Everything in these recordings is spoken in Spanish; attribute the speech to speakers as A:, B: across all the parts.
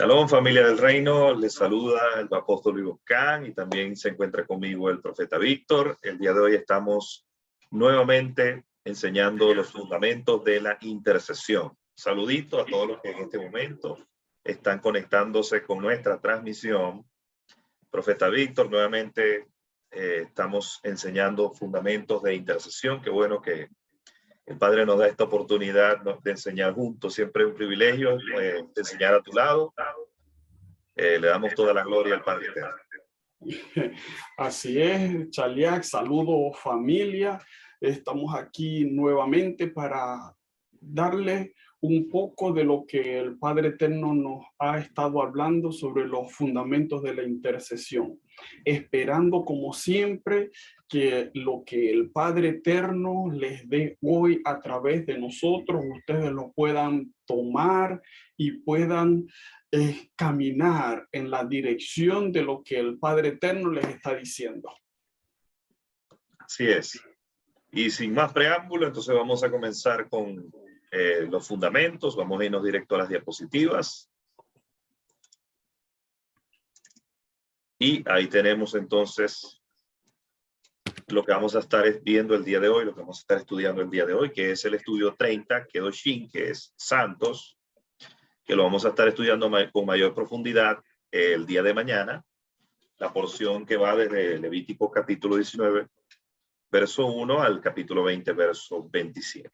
A: Shalom, familia del reino, les saluda el apóstol Ivo Can y también se encuentra conmigo el profeta Víctor. El día de hoy estamos nuevamente enseñando los fundamentos de la intercesión. Saludito a todos los que en este momento están conectándose con nuestra transmisión. Profeta Víctor, nuevamente estamos enseñando fundamentos de intercesión. Qué bueno que el Padre nos da esta oportunidad de enseñar juntos. Siempre es un privilegio de enseñar a tu lado. Le damos toda la gloria al Padre Eterno.
B: Así es, Chaliac, saludo familia. Estamos aquí nuevamente para darle un poco de lo que el Padre Eterno nos ha estado hablando sobre los fundamentos de la intercesión, esperando como siempre que lo que el Padre Eterno les dé hoy a través de nosotros, ustedes lo puedan tomar y puedan caminar en la dirección de lo que el Padre Eterno les está diciendo.
A: Así es. Y sin más preámbulo, entonces vamos a comenzar con los fundamentos. Vamos a irnos directo a las diapositivas. Y ahí tenemos entonces lo que vamos a estar viendo el día de hoy, lo que vamos a estar estudiando el día de hoy, que es el estudio 30, Kedoshim, que es santos, que lo vamos a estar estudiando con mayor profundidad el día de mañana. La porción que va desde Levítico capítulo 19, verso 1 al capítulo 20, verso 27.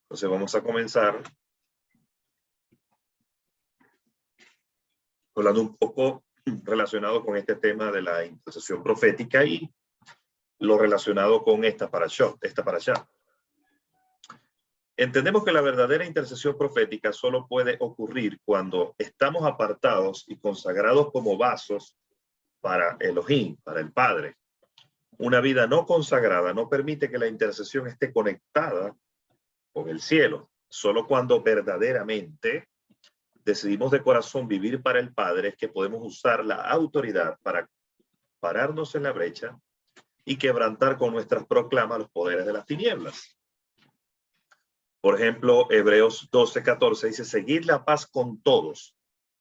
A: Entonces vamos a comenzar hablando un poco relacionado con este tema de la intercesión profética y lo relacionado con esta parashá. Entendemos que la verdadera intercesión profética solo puede ocurrir cuando estamos apartados y consagrados como vasos para Elohim, para el Padre. Una vida no consagrada no permite que la intercesión esté conectada con el cielo. Solo cuando verdaderamente decidimos de corazón vivir para el Padre es que podemos usar la autoridad para pararnos en la brecha y quebrantar con nuestras proclamas los poderes de las tinieblas. Por ejemplo, Hebreos 12:14 dice: seguid la paz con todos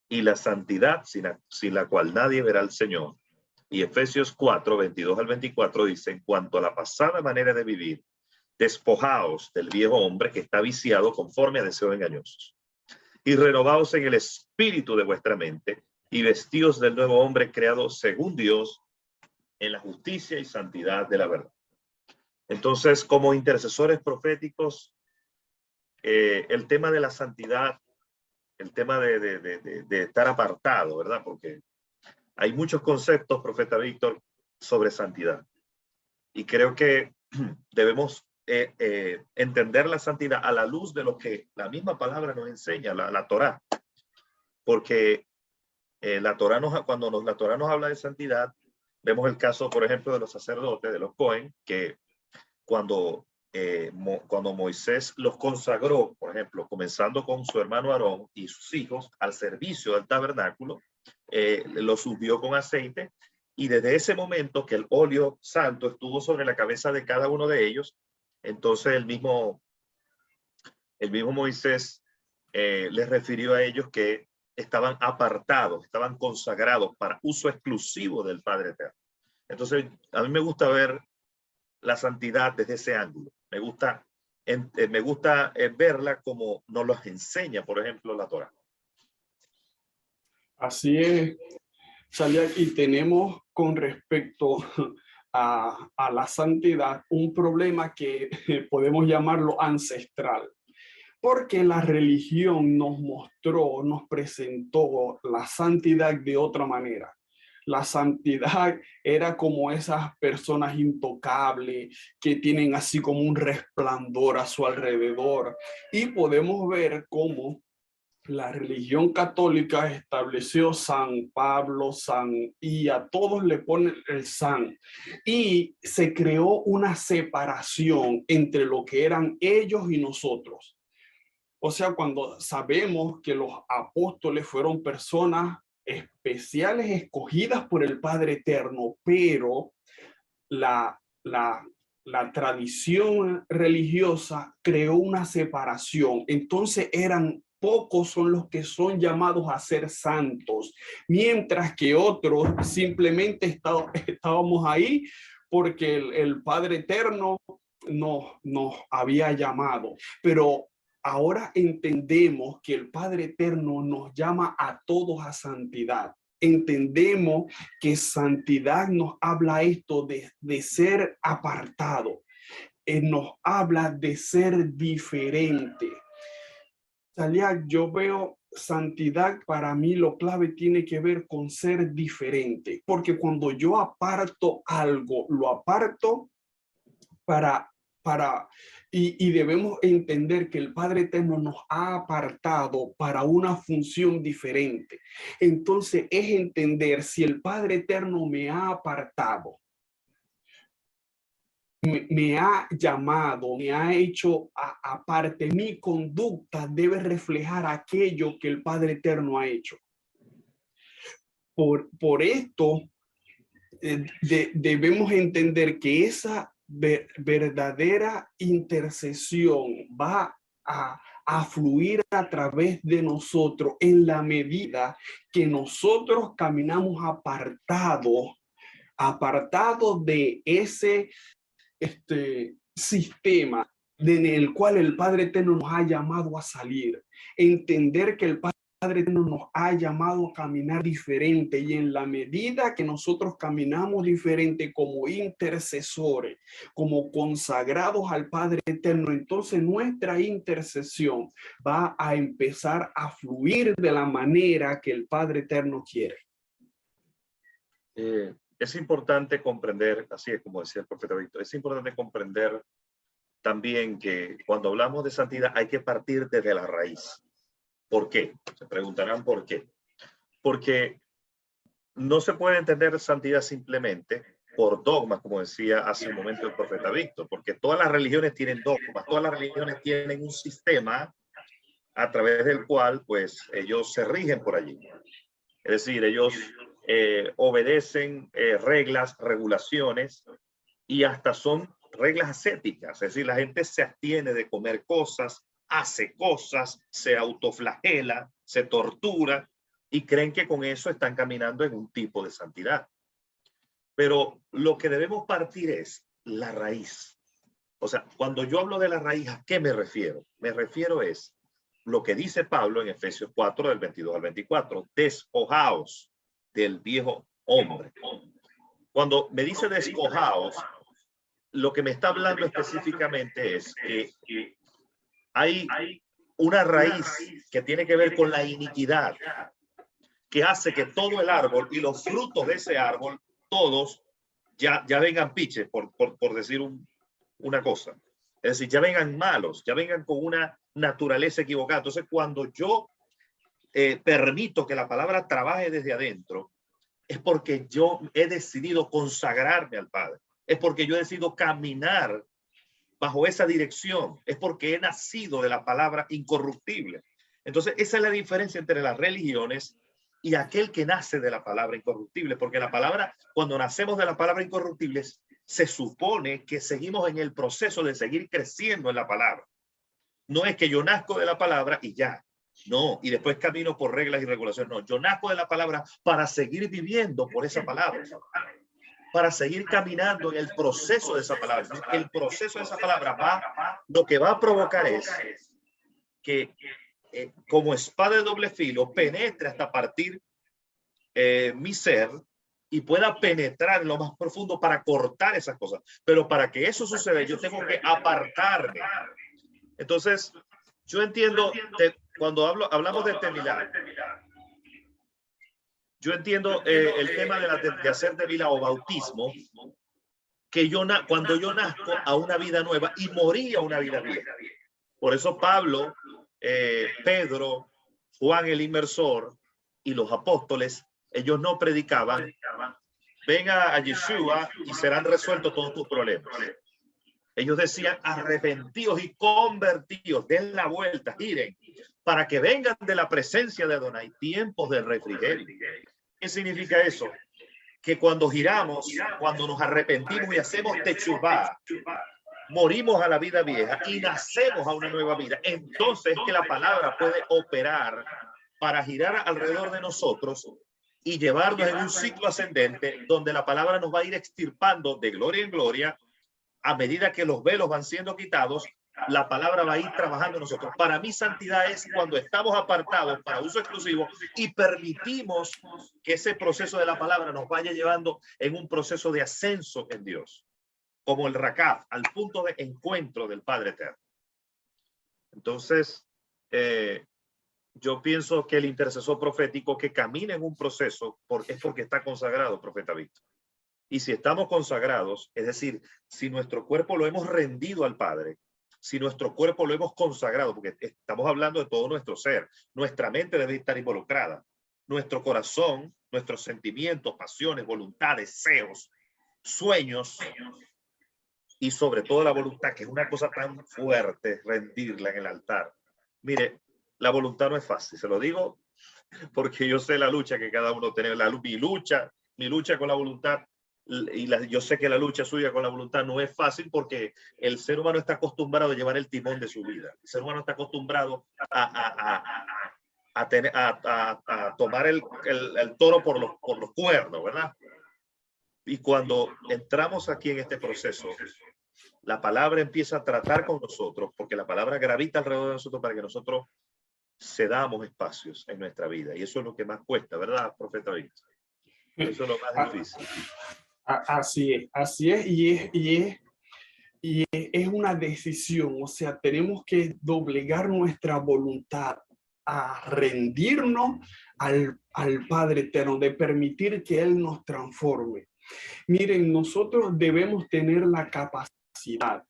A: y la santidad sin la cual nadie verá al Señor. Y Efesios 4:22 al 24 dice: en cuanto a la pasada manera de vivir, despojaos del viejo hombre que está viciado conforme a deseos engañosos, y renovaos en el espíritu de vuestra mente, y vestíos del nuevo hombre creado según Dios en la justicia y santidad de la verdad. Entonces, como intercesores proféticos, el tema de la santidad, el tema de estar apartado, ¿verdad? Porque hay muchos conceptos, profeta Víctor, sobre santidad. Y creo que debemos entender la santidad a la luz de lo que la misma palabra nos enseña, la Torá. Porque la Torá la Torá nos habla de santidad, vemos el caso, por ejemplo, de los sacerdotes, de los Cohen, que cuando Moisés los consagró, por ejemplo, comenzando con su hermano Aarón y sus hijos al servicio del tabernáculo, los ungió con aceite, y desde ese momento que el óleo santo estuvo sobre la cabeza de cada uno de ellos, entonces el mismo Moisés les refirió a ellos que estaban apartados, estaban consagrados para uso exclusivo del Padre Eterno. Entonces, a mí me gusta ver la santidad desde ese ángulo. Me gusta verla como nos lo enseña, por ejemplo, la Torá.
B: Así es, Chaliac, y tenemos con respecto a la santidad un problema que podemos llamarlo ancestral, porque la religión nos presentó la santidad de otra manera. La santidad era como esas personas intocables que tienen así como un resplandor a su alrededor, y podemos ver cómo la religión católica estableció San Pablo, y a todos le ponen el San, y se creó una separación entre lo que eran ellos y nosotros. O sea, cuando sabemos que los apóstoles fueron personas especiales escogidas por el Padre Eterno, pero la tradición religiosa creó una separación. Entonces eran pocos son los que son llamados a ser santos, mientras que otros simplemente estábamos ahí porque el Padre Eterno nos había llamado. Pero ahora entendemos que el Padre Eterno nos llama a todos a santidad. Entendemos que santidad nos habla esto de ser apartado. Nos habla de ser diferente. Yo veo santidad, para mí lo clave tiene que ver con ser diferente, porque cuando yo aparto algo, lo aparto y debemos entender que el Padre Eterno nos ha apartado para una función diferente. Entonces es entender, si el Padre Eterno me ha apartado, me ha llamado, me ha hecho aparte, mi conducta debe reflejar aquello que el Padre Eterno ha hecho. Por esto, debemos entender que esa verdadera intercesión va a fluir a través de nosotros en la medida que nosotros caminamos apartados de ese sistema en el cual el Padre Eterno nos ha llamado a salir. Entender que el Padre Eterno nos ha llamado a caminar diferente, y en la medida que nosotros caminamos diferente como intercesores, como consagrados al Padre Eterno, entonces nuestra intercesión va a empezar a fluir de la manera que el Padre Eterno quiere.
A: Es importante comprender, así es como decía el profeta Víctor, es importante comprender también que cuando hablamos de santidad hay que partir desde la raíz. ¿Por qué? Se preguntarán por qué. Porque no se puede entender santidad simplemente por dogmas, como decía hace un momento el profeta Víctor, porque todas las religiones tienen dogmas, todas las religiones tienen un sistema a través del cual pues ellos se rigen por allí. Es decir, ellos obedecen reglas, regulaciones, y hasta son reglas ascéticas. Es decir, la gente se abstiene de comer cosas, hace cosas, se autoflagela, se tortura, y creen que con eso están caminando en un tipo de santidad. Pero lo que debemos partir es la raíz. O sea, cuando yo hablo de la raíz, ¿a qué me refiero? Me refiero es lo que dice Pablo en Efesios 4, del 22 al 24, despojaos del viejo hombre. Cuando me dice despojaos, lo que me está hablando específicamente es que hay una raíz que tiene que ver con la iniquidad, que hace que todo el árbol y los frutos de ese árbol, todos ya vengan piches, por decir una cosa. Es decir, ya vengan malos, ya vengan con una naturaleza equivocada. Entonces, cuando yo permito que la palabra trabaje desde adentro, es porque yo he decidido consagrarme al Padre. Es porque yo he decidido caminar bajo esa dirección. Es porque he nacido de la palabra incorruptible. Entonces, esa es la diferencia entre las religiones y aquel que nace de la palabra incorruptible. Porque la palabra, cuando nacemos de la palabra incorruptible, se supone que seguimos en el proceso de seguir creciendo en la palabra. No es que yo nazco de la palabra y ya. No, y después camino por reglas y regulaciones. No, yo nazco de la palabra para seguir viviendo por esa palabra, para seguir caminando en el proceso de esa palabra. El proceso de esa palabra lo que va a provocar es que como espada de doble filo penetre hasta partir mi ser y pueda penetrar en lo más profundo para cortar esas cosas. Pero para que eso suceda, yo tengo que apartarme. Entonces, yo entiendo cuando hablamos de Tevilá, yo entiendo el tema de hacer Tevilá o bautismo, que cuando yo nazco a una vida nueva y morí a una vida vieja. Por eso Pablo, Pedro, Juan el Inmersor y los apóstoles, ellos no predicaban, venga a Yeshua y serán resueltos todos tus problemas. Ellos decían, arrepentidos y convertidos, den la vuelta, giren, para que vengan de la presencia de Adonai tiempos de refrigerio. ¿Qué significa eso? Que cuando giramos, cuando nos arrepentimos y hacemos techubá, morimos a la vida vieja y nacemos a una nueva vida. Entonces es que la palabra puede operar para girar alrededor de nosotros y llevarnos en un ciclo ascendente donde la palabra nos va a ir extirpando de gloria en gloria a medida que los velos van siendo quitados. La palabra va a ir trabajando en nosotros. Para mí, santidad es cuando estamos apartados para uso exclusivo y permitimos que ese proceso de la palabra nos vaya llevando en un proceso de ascenso en Dios, como el Rakaf, al punto de encuentro del Padre Eterno. Entonces, yo pienso que el intercesor profético que camina en un proceso es porque está consagrado, profeta Víctor. Y si estamos consagrados, es decir, si nuestro cuerpo lo hemos rendido al Padre, si nuestro cuerpo lo hemos consagrado, porque estamos hablando de todo nuestro ser, nuestra mente debe estar involucrada, nuestro corazón, nuestros sentimientos, pasiones, voluntad, deseos, sueños y sobre todo la voluntad, que es una cosa tan fuerte, rendirla en el altar. Mire, la voluntad no es fácil, se lo digo porque yo sé la lucha que cada uno tiene, mi lucha con la voluntad. Y yo sé que la lucha suya con la voluntad no es fácil porque el ser humano está acostumbrado a llevar el timón de su vida. El ser humano está acostumbrado a tomar el toro por los cuernos, ¿verdad? Y cuando entramos aquí en este proceso, la palabra empieza a tratar con nosotros, porque la palabra gravita alrededor de nosotros para que nosotros cedamos espacios en nuestra vida. Y eso es lo que más cuesta, ¿verdad, profeta Víctor? Eso es lo más difícil.
B: Así es, y es una decisión, o sea, tenemos que doblegar nuestra voluntad a rendirnos al Padre Eterno, de permitir que Él nos transforme. Miren, nosotros debemos tener la capacidad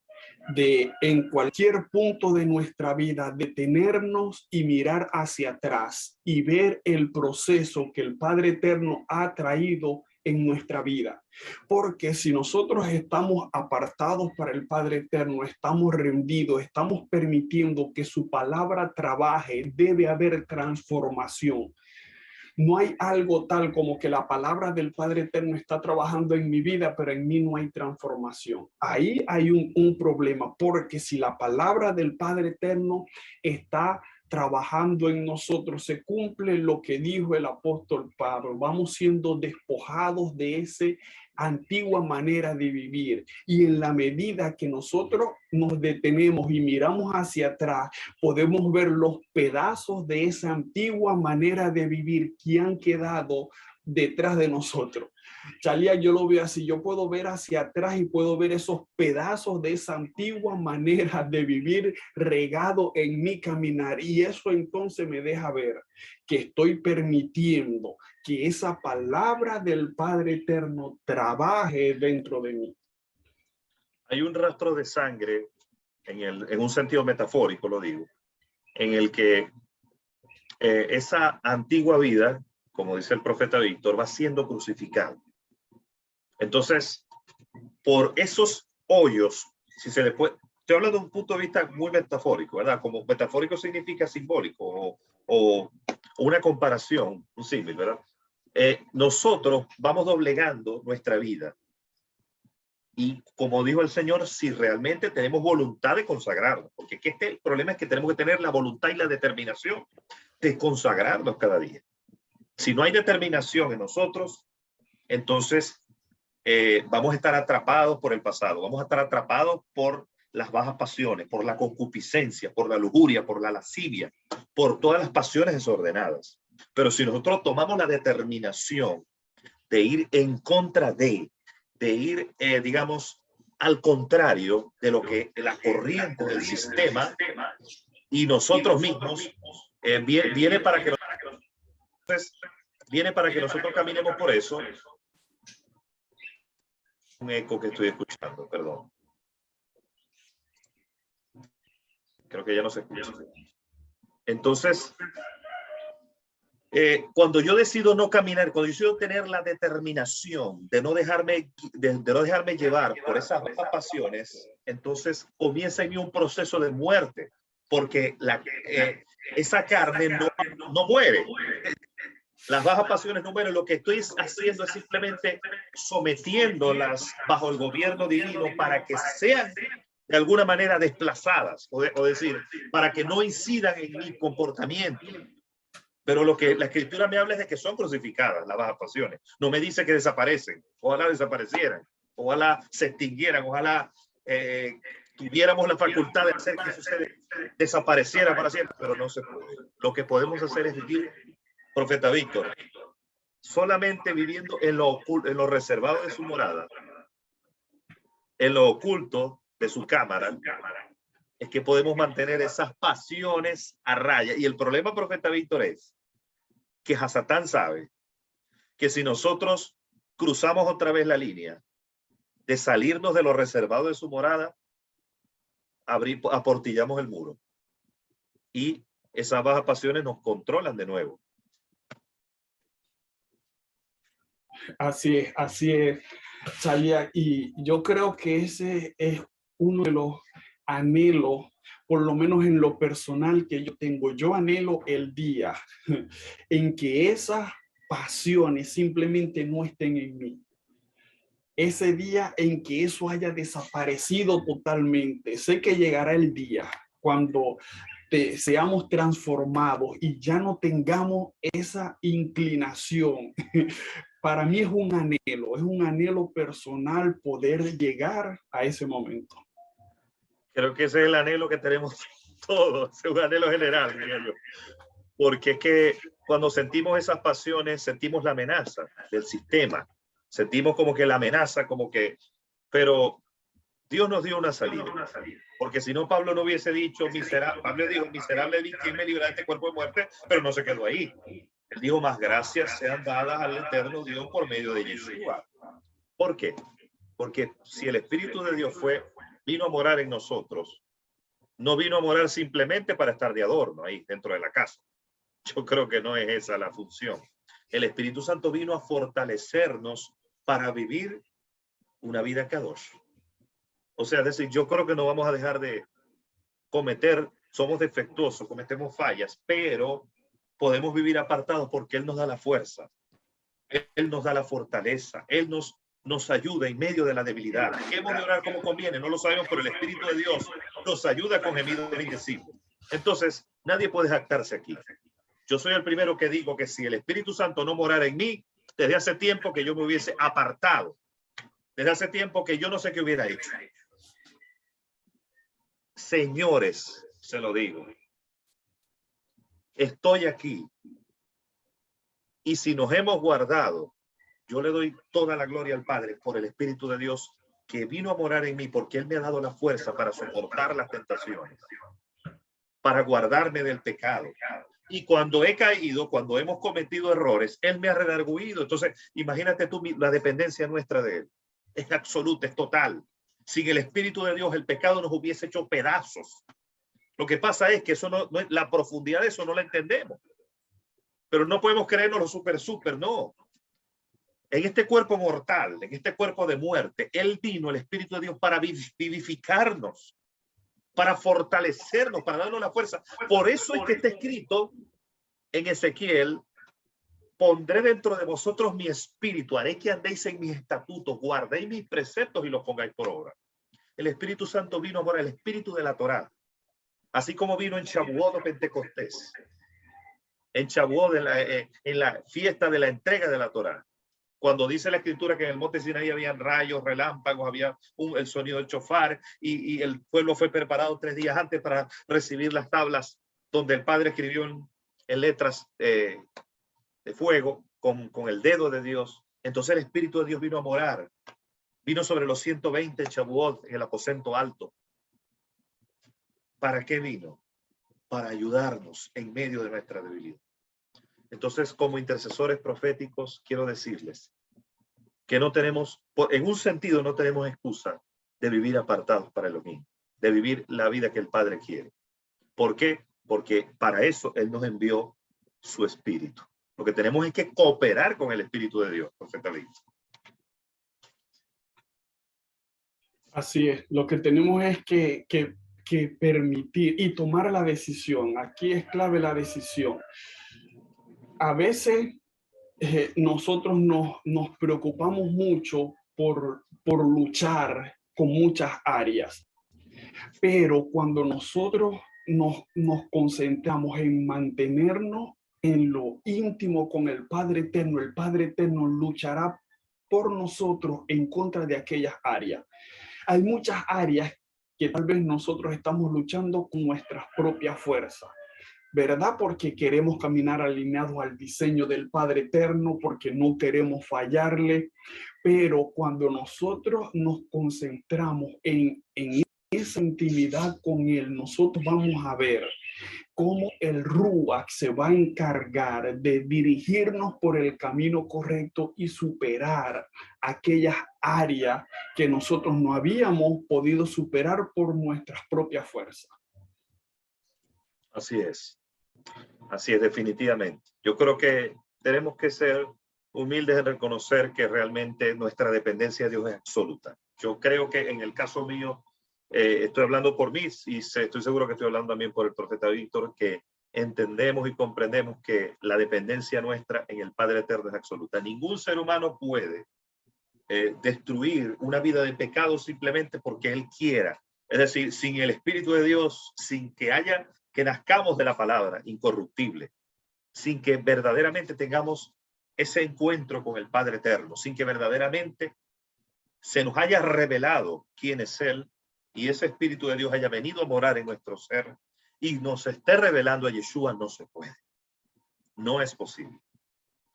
B: de, en cualquier punto de nuestra vida, detenernos y mirar hacia atrás y ver el proceso que el Padre Eterno ha traído en nuestra vida. Porque si nosotros estamos apartados para el Padre Eterno, estamos rendidos, estamos permitiendo que su palabra trabaje, debe haber transformación. No hay algo tal como que la palabra del Padre Eterno está trabajando en mi vida, pero en mí no hay transformación. Ahí hay un problema, porque si la palabra del Padre Eterno está trabajando en nosotros, se cumple lo que dijo el apóstol Pablo, vamos siendo despojados de esa antigua manera de vivir, y en la medida que nosotros nos detenemos y miramos hacia atrás, podemos ver los pedazos de esa antigua manera de vivir que han quedado detrás de nosotros. Chalía, yo lo veo así, yo puedo ver hacia atrás y puedo ver esos pedazos de esa antigua manera de vivir regado en mi caminar, y eso entonces me deja ver que estoy permitiendo que esa palabra del Padre Eterno trabaje dentro de mí.
A: Hay un rastro de sangre, en un sentido metafórico lo digo, en el que esa antigua vida, como dice el profeta Víctor, va siendo crucificado. Entonces, por esos hoyos, si se le puede, estoy hablando de un punto de vista muy metafórico, ¿verdad? Como metafórico significa simbólico o una comparación, un símil, ¿verdad? Nosotros vamos doblegando nuestra vida. Y como dijo el Señor, si realmente tenemos voluntad de consagrarnos, porque el problema es que tenemos que tener la voluntad y la determinación de consagrarnos cada día. Si no hay determinación en nosotros, entonces vamos a estar atrapados por el pasado, vamos a estar atrapados por las bajas pasiones, por la concupiscencia, por la lujuria, por la lascivia, por todas las pasiones desordenadas. Pero si nosotros tomamos la determinación de ir en contra de ir, digamos, al contrario de lo que la corriente del sistema y nosotros mismos, viene para que nosotros caminemos por eso. Un eco que estoy escuchando, perdón. Creo que ya no se escucha. Entonces, cuando yo decido no caminar, cuando yo decido tener la determinación de no dejarme llevar por esas pasiones, entonces comienza en mí un proceso de muerte, porque esa carne no muere. Las bajas pasiones no mueren. Lo que estoy haciendo es simplemente sometiéndolas bajo el gobierno divino para que sean de alguna manera desplazadas, o decir, para que no incidan en mi comportamiento. Pero lo que la escritura me habla es de que son crucificadas las bajas pasiones. No me dice que desaparecen. Ojalá desaparecieran. Ojalá se extinguieran. Ojalá tuviéramos la facultad de hacer que eso se desapareciera para siempre. Pero no se puede. Lo que podemos hacer es vivir, profeta Víctor, solamente viviendo en lo oculto, en lo reservado de su morada, en lo oculto de su cámara, es que podemos mantener esas pasiones a raya. Y el problema, profeta Víctor, es que Hasatán sabe que si nosotros cruzamos otra vez la línea de salirnos de lo reservado de su morada, aportillamos el muro. Y esas bajas pasiones nos controlan de nuevo.
B: Así es, Chalia. Y yo creo que ese es uno de los anhelos, por lo menos en lo personal que yo tengo. Yo anhelo el día en que esas pasiones simplemente no estén en mí. Ese día en que eso haya desaparecido totalmente. Sé que llegará el día cuando seamos transformados y ya no tengamos esa inclinación. Para mí es un anhelo personal poder llegar a ese momento.
A: Creo que ese es el anhelo que tenemos todos, es un anhelo general, diría yo. Porque es que cuando sentimos esas pasiones, sentimos la amenaza del sistema. Sentimos como que la amenaza, como que... Pero Dios nos dio una salida. Porque si no, Pablo no hubiese dicho, miserable. Pablo dijo, miserable de quien me libra de este cuerpo de muerte, pero no se quedó ahí. Él dijo, más gracias sean dadas al eterno Dios por medio de Yeshua. ¿Por qué? Porque si el Espíritu de Dios vino a morar en nosotros, no vino a morar simplemente para estar de adorno ahí dentro de la casa. Yo creo que no es esa la función. El Espíritu Santo vino a fortalecernos para vivir una vida kadosh. O sea, es decir, yo creo que no vamos a dejar de cometer, somos defectuosos, cometemos fallas, pero podemos vivir apartados porque Él nos da la fuerza, Él nos da la fortaleza, Él nos ayuda en medio de la debilidad. Hemos de orar como conviene, no lo sabemos, pero el Espíritu de Dios nos ayuda con gemidos indecibles. Entonces, nadie puede jactarse aquí. Yo soy el primero que digo que si el Espíritu Santo no morara en mí, desde hace tiempo que yo me hubiese apartado. Desde hace tiempo que yo no sé qué hubiera hecho. Señores, se lo digo. Estoy aquí. Y si nos hemos guardado, yo le doy toda la gloria al Padre por el Espíritu de Dios que vino a morar en mí, porque Él me ha dado la fuerza para soportar las tentaciones, para guardarme del pecado. Y cuando he caído, cuando hemos cometido errores, Él me ha redarguido. Entonces, imagínate tú la dependencia nuestra de Él. Es absoluta, es total. Sin el Espíritu de Dios, el pecado nos hubiese hecho pedazos. Lo que pasa es que eso no, la profundidad de eso no la entendemos. Pero no podemos creernos lo super, no. En este cuerpo mortal, en este cuerpo de muerte, Él vino, el Espíritu de Dios, para vivificarnos, para fortalecernos, para darnos la fuerza. Por eso es que está escrito en Ezequiel, pondré dentro de vosotros mi espíritu, haré que andéis en mis estatutos, guardéis mis preceptos y los pongáis por obra. El Espíritu Santo vino ahora, el espíritu de la Torá, así como vino en Shavuot o Pentecostés, en Shavuot, en la fiesta de la entrega de la Torá. Cuando dice la escritura que en el monte Sinaí habían rayos, relámpagos, había el sonido del shofar y el pueblo fue preparado 3 días antes para recibir las tablas donde el Padre escribió en letras de fuego con el dedo de Dios. Entonces el Espíritu de Dios vino a morar. Vino sobre los 120 en Shavuot, en el aposento alto. ¿Para qué vino? Para ayudarnos en medio de nuestra debilidad. Entonces, como intercesores proféticos, quiero decirles que no tenemos, en un sentido, no tenemos excusa de vivir apartados para Elohim, de vivir la vida que el Padre quiere. ¿Por qué? Porque para eso Él nos envió su Espíritu. Lo que tenemos es que cooperar con el Espíritu de Dios, perfectamente.
B: Así es, lo que tenemos es que permitir y tomar la decisión. Aquí es clave la decisión. A veces nosotros nos preocupamos mucho por luchar con muchas áreas. Pero cuando nosotros nos concentramos en mantenernos en lo íntimo con el Padre Eterno luchará por nosotros en contra de aquellas áreas. Hay muchas áreas que tal vez nosotros estamos luchando con nuestras propias fuerzas, ¿verdad? Porque queremos caminar alineados al diseño del Padre Eterno, porque no queremos fallarle, pero cuando nosotros nos concentramos en esa intimidad con Él, nosotros vamos a ver cómo el Ruach se va a encargar de dirigirnos por el camino correcto y superar aquellas áreas que nosotros no habíamos podido superar por nuestras propias fuerzas.
A: Así es definitivamente. Yo creo que tenemos que ser humildes en reconocer que realmente nuestra dependencia de Dios es absoluta. Yo creo que en el caso mío, estoy hablando por mí y estoy seguro que estoy hablando también por el profeta Víctor, que entendemos y comprendemos que la dependencia nuestra en el Padre Eterno es absoluta. Ningún ser humano puede destruir una vida de pecado simplemente porque él quiera. Es decir, sin el Espíritu de Dios, sin que nazcamos de la palabra incorruptible, sin que verdaderamente tengamos ese encuentro con el Padre Eterno, sin que verdaderamente se nos haya revelado quién es Él y ese Espíritu de Dios haya venido a morar en nuestro ser y nos esté revelando a Yeshua, no se puede. No es posible.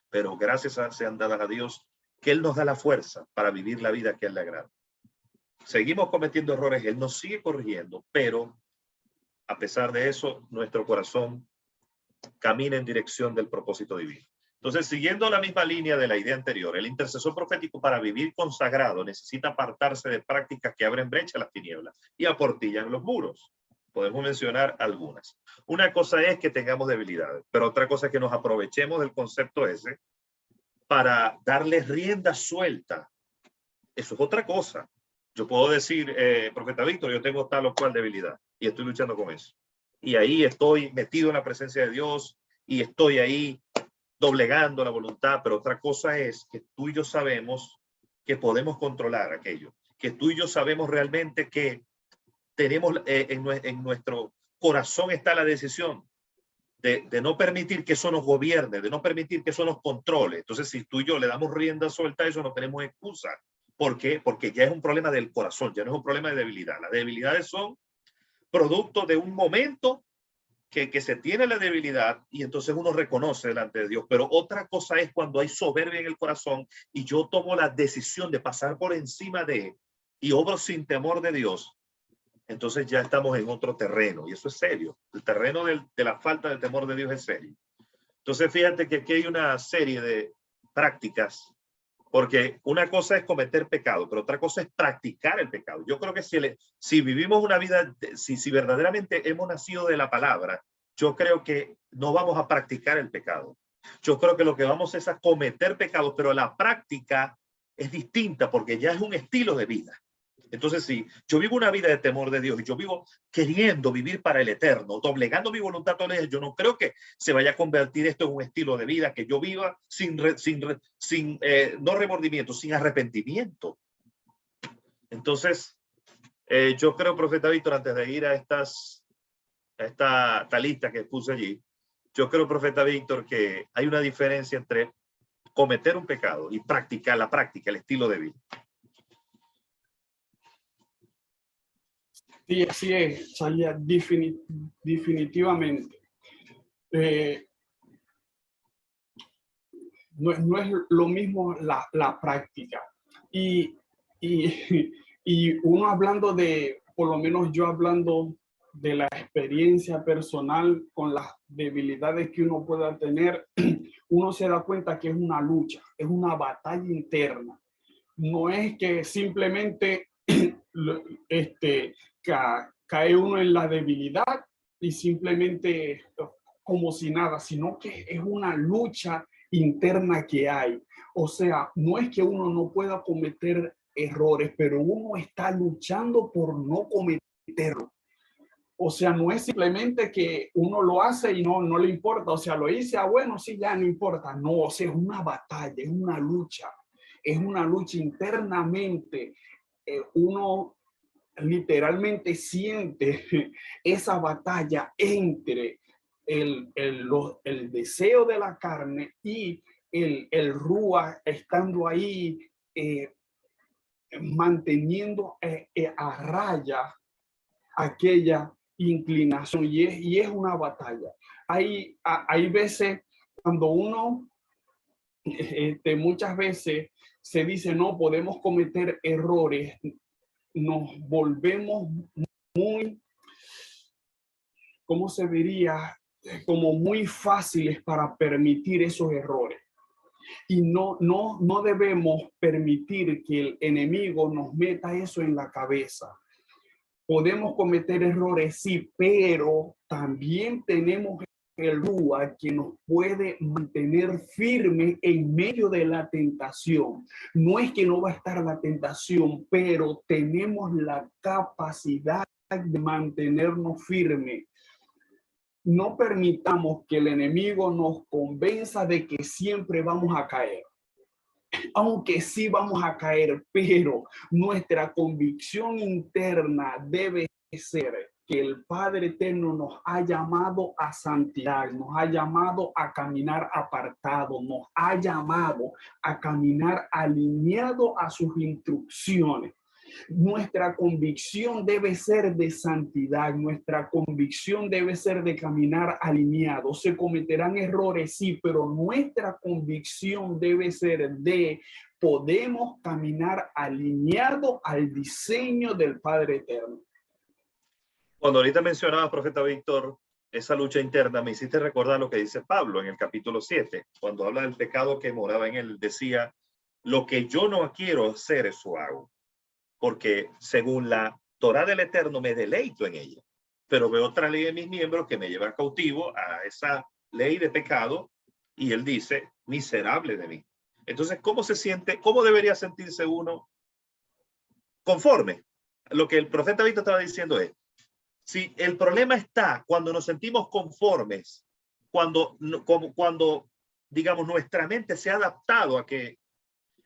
A: Pero gracias sean dadas a Dios que Él nos da la fuerza para vivir la vida que a Él le agrada. Seguimos cometiendo errores, Él nos sigue corrigiendo, pero a pesar de eso, nuestro corazón camina en dirección del propósito divino. Entonces, siguiendo la misma línea de la idea anterior, el intercesor profético para vivir consagrado necesita apartarse de prácticas que abren brecha a las tinieblas y aportillan los muros. Podemos mencionar algunas. Una cosa es que tengamos debilidades, pero otra cosa es que nos aprovechemos del concepto ese para darle rienda suelta. Eso es otra cosa. Yo puedo decir, profeta Víctor, yo tengo tal o cual debilidad y estoy luchando con eso. Y ahí estoy metido en la presencia de Dios y estoy ahí doblegando la voluntad, pero otra cosa es que tú y yo sabemos que podemos controlar aquello, que tú y yo sabemos realmente que tenemos en nuestro corazón está la decisión de no permitir que eso nos gobierne, de no permitir que eso nos controle. Entonces, si tú y yo le damos rienda suelta a eso, no tenemos excusa. ¿Por qué? Porque ya es un problema del corazón, ya no es un problema de debilidad. Las debilidades son producto de un momento que se tiene la debilidad y entonces uno reconoce delante de Dios. Pero otra cosa es cuando hay soberbia en el corazón y yo tomo la decisión de pasar por encima de y obro sin temor de Dios. Entonces ya estamos en otro terreno y eso es serio. El terreno de la falta de temor de Dios es serio. Entonces fíjate que aquí hay una serie de prácticas, porque una cosa es cometer pecado, pero otra cosa es practicar el pecado. Yo creo que si vivimos una vida, si verdaderamente hemos nacido de la palabra, yo creo que no vamos a practicar el pecado. Yo creo que lo que vamos es a cometer pecados, pero la práctica es distinta porque ya es un estilo de vida. Entonces, si yo vivo una vida de temor de Dios y yo vivo queriendo vivir para el eterno, doblegando mi voluntad todos los días, yo no creo que se vaya a convertir esto en un estilo de vida que yo viva sin no remordimiento, sin arrepentimiento. Entonces, yo creo, profeta Víctor, antes de ir a esta lista que puse allí, yo creo, profeta Víctor, que hay una diferencia entre cometer un pecado y practicar la práctica, el estilo de vida.
B: Sí, así es, Chalia, definitivamente. No es lo mismo la práctica. Y uno hablando por lo menos yo hablando de la experiencia personal con las debilidades que uno pueda tener, uno se da cuenta que es una lucha, es una batalla interna. No es que simplemente cae uno en la debilidad y simplemente como si nada, sino que es una lucha interna que hay. O sea, no es que uno no pueda cometer errores, pero uno está luchando por no cometerlo. O sea, no es simplemente que uno lo hace y no le importa. O sea, lo hice, bueno, sí, ya no importa. No, o sea, es una batalla, es una lucha. Es una lucha internamente. Uno literalmente siente esa batalla entre el deseo de la carne y el Rúa estando ahí, manteniendo a raya aquella inclinación, y es una batalla. Hay veces cuando uno, muchas veces se dice, no podemos cometer errores, nos volvemos muy, ¿cómo se diría? Como muy fáciles para permitir esos errores. Y no debemos permitir que el enemigo nos meta eso en la cabeza. Podemos cometer errores, sí, pero también tenemos el Rúa que nos puede mantener firme en medio de la tentación. No es que no va a estar la tentación, pero tenemos la capacidad de mantenernos firmes. No permitamos que el enemigo nos convenza de que siempre vamos a caer. Aunque sí vamos a caer, pero nuestra convicción interna debe ser que el Padre Eterno nos ha llamado a santidad, nos ha llamado a caminar apartado, nos ha llamado a caminar alineado a sus instrucciones. Nuestra convicción debe ser de santidad, nuestra convicción debe ser de caminar alineado. Se cometerán errores, sí, pero nuestra convicción debe ser de podemos caminar alineado al diseño del Padre Eterno.
A: Cuando ahorita mencionaba, profeta Víctor, esa lucha interna, me hiciste recordar lo que dice Pablo en el capítulo 7, cuando habla del pecado que moraba en él. Decía, lo que yo no quiero hacer, eso hago, porque según la Torá del Eterno me deleito en ella, pero veo otra ley de mis miembros que me lleva cautivo a esa ley de pecado, y él dice, miserable de mí. Entonces, ¿cómo se siente? ¿Cómo debería sentirse uno conforme? Lo que el profeta Víctor estaba diciendo es, si el problema está cuando nos sentimos conformes, cuando digamos, nuestra mente se ha adaptado a que,